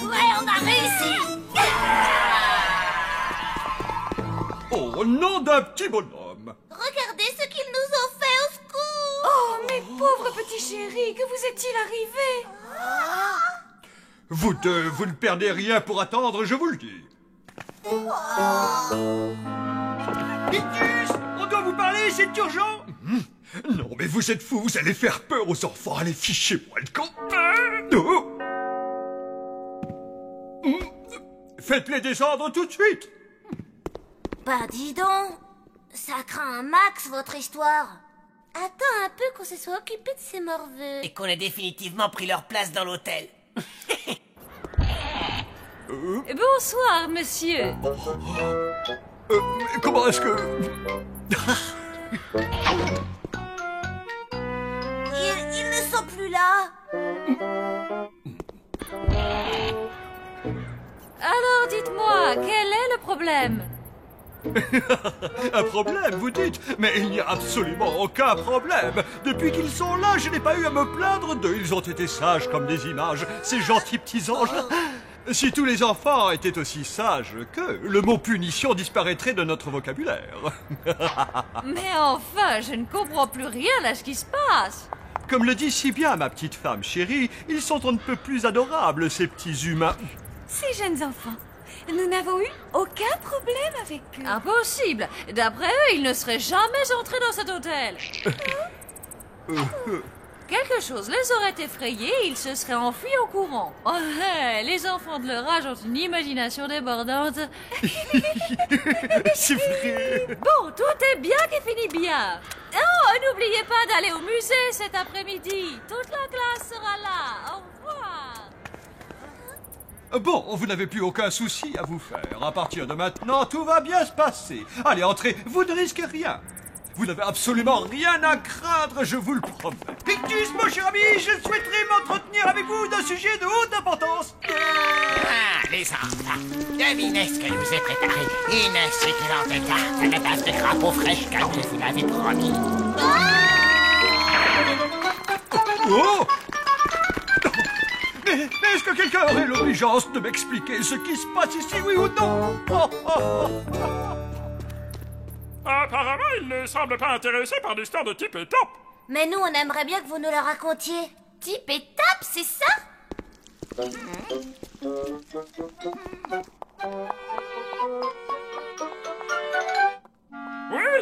Ouais, on a réussi! Oh, nom d'un petit bonhomme! Regardez ce qu'ils nous ont fait au secours. Oh, mes pauvres petits chéris, que vous est-il arrivé? Vous deux, vous ne perdez rien pour attendre, je vous le dis. Pictus, on doit vous parler, c'est urgent. Non, mais vous êtes fous, vous allez faire peur aux enfants. Allez, fichez-moi le camp. Non. Faites-les descendre tout de suite. Bah dis donc, ça craint un max votre histoire. Attends un peu qu'on se soit occupé de ces morveux. Et qu'on ait définitivement pris leur place dans l'hôtel. Bonsoir, monsieur. Comment est-ce que... Ils ne sont plus là. Alors dites-moi, quel est le problème? Un problème, vous dites? Mais il n'y a absolument aucun problème. Depuis qu'ils sont là, je n'ai pas eu à me plaindre d'eux. Ils ont été sages comme des images, ces gentils petits anges. Si tous les enfants étaient aussi sages qu'eux, le mot punition disparaîtrait de notre vocabulaire. Mais enfin, je ne comprends plus rien à ce qui se passe. Comme le dit si bien ma petite femme chérie, ils sont on ne peut plus adorables, ces petits humains. Ces jeunes enfants, nous n'avons eu aucun problème avec eux. Impossible. D'après eux, ils ne seraient jamais entrés dans cet hôtel. Quelque chose les aurait effrayés et ils se seraient enfuis en courant. Oh, les enfants de leur âge ont une imagination débordante. C'est vrai. Bon, tout est bien qui finit bien. Oh, n'oubliez pas d'aller au musée cet après-midi. Toute la classe sera là. Au revoir. Bon, vous n'avez plus aucun souci à vous faire. À partir de maintenant, tout va bien se passer. Allez, entrez, vous ne risquez rien. Vous n'avez absolument rien à craindre, je vous le promets. Pictus, mon cher ami, je souhaiterais m'entretenir avec vous d'un sujet de haute importance. Ah, les enfants, devinez ce que je vous ai préparé. Une succulente tarte à la base de crapauds fraîches comme je vous l'avais promis. Oh! Mais est-ce que quelqu'un aurait l'obligeance de m'expliquer ce qui se passe ici, oui ou non? Apparemment, il ne semble pas intéressé par l'histoire de Tip et Top. Mais nous, on aimerait bien que vous nous la racontiez. Tip et Tap, c'est ça? Oui,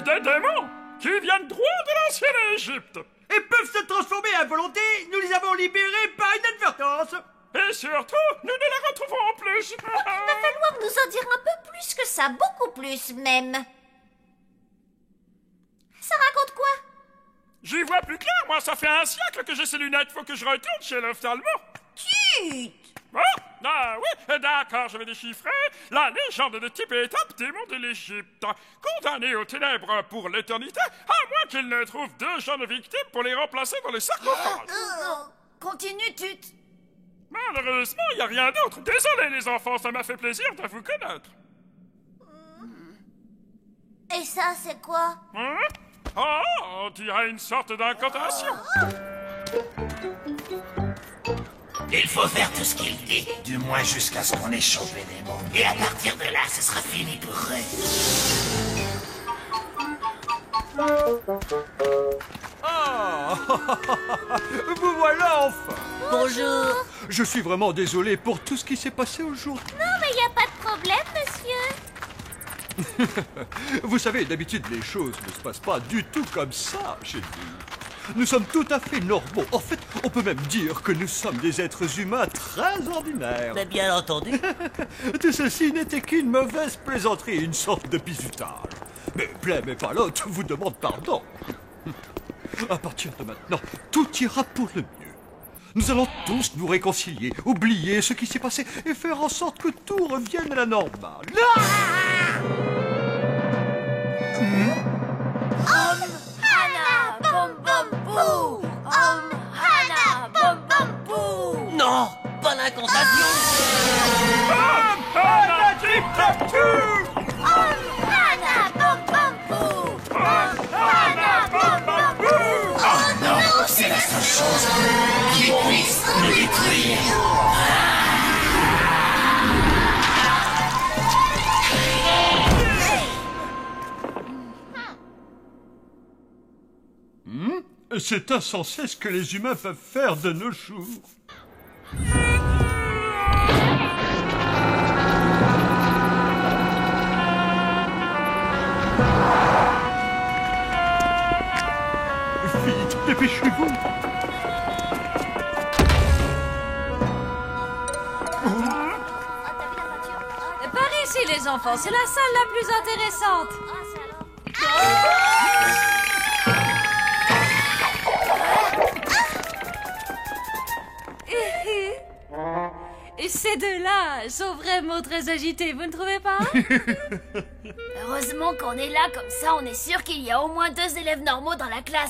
des démons qui viennent droit de l'ancienne Égypte. Et peuvent se transformer à volonté. Nous les avons libérés par inadvertance. Et surtout, nous ne les retrouvons plus. Il va falloir nous en dire un peu plus que ça, beaucoup plus même. Ça raconte quoi? J'y vois plus clair, moi, ça fait un siècle que j'ai ces lunettes. Faut que je retourne chez l'ophtalmo. Chut! Oh, ah oui, d'accord, je vais déchiffrer. La légende de Tip et Top, démons de l'Égypte. Condamnés aux ténèbres pour l'éternité, à moins qu'ils ne trouvent deux jeunes victimes pour les remplacer dans les sarcophages. Continue, Tut. Malheureusement, il n'y a rien d'autre. Désolé, les enfants, ça m'a fait plaisir de vous connaître. Et ça, c'est quoi? Hein? Oh, on dirait une sorte d'incantation. Il faut faire tout ce qu'il dit, du moins jusqu'à ce qu'on ait chopé des mots. Et à partir de là, ce sera fini pour eux. Ah! Vous voilà enfin! Bonjour! Je suis vraiment désolé pour tout ce qui s'est passé aujourd'hui. Non, mais il n'y a pas de problème, monsieur. Vous savez, d'habitude, les choses ne se passent pas du tout comme ça chez nous. Nous sommes tout à fait normaux. En fait, on peut même dire que nous sommes des êtres humains très ordinaires. Mais bien entendu. Tout ceci n'était qu'une mauvaise plaisanterie, une sorte de bizutage. Mais Blême et Palotte vous demandent pardon. À partir de maintenant, tout ira pour le mieux. Nous allons tous nous réconcilier, oublier ce qui s'est passé et faire en sorte que tout revienne à la normale. Hana, bom bom pou. Hana, bom bom pou. Non, pas l'incantation. Hana, trip-trap-tout. Hana, bom bom pou. Hana, bom bom pou. Oh non, c'est la seule chose qui puisse nous détruire. C'est insensé ce que les humains peuvent faire de nos jours. Vite, dépêchez-vous. Par ici, les enfants, c'est la salle la plus intéressante. Et ces deux-là sont vraiment très agités, vous ne trouvez pas? Heureusement qu'on est là, comme ça on est sûr qu'il y a au moins 2 élèves normaux dans la classe.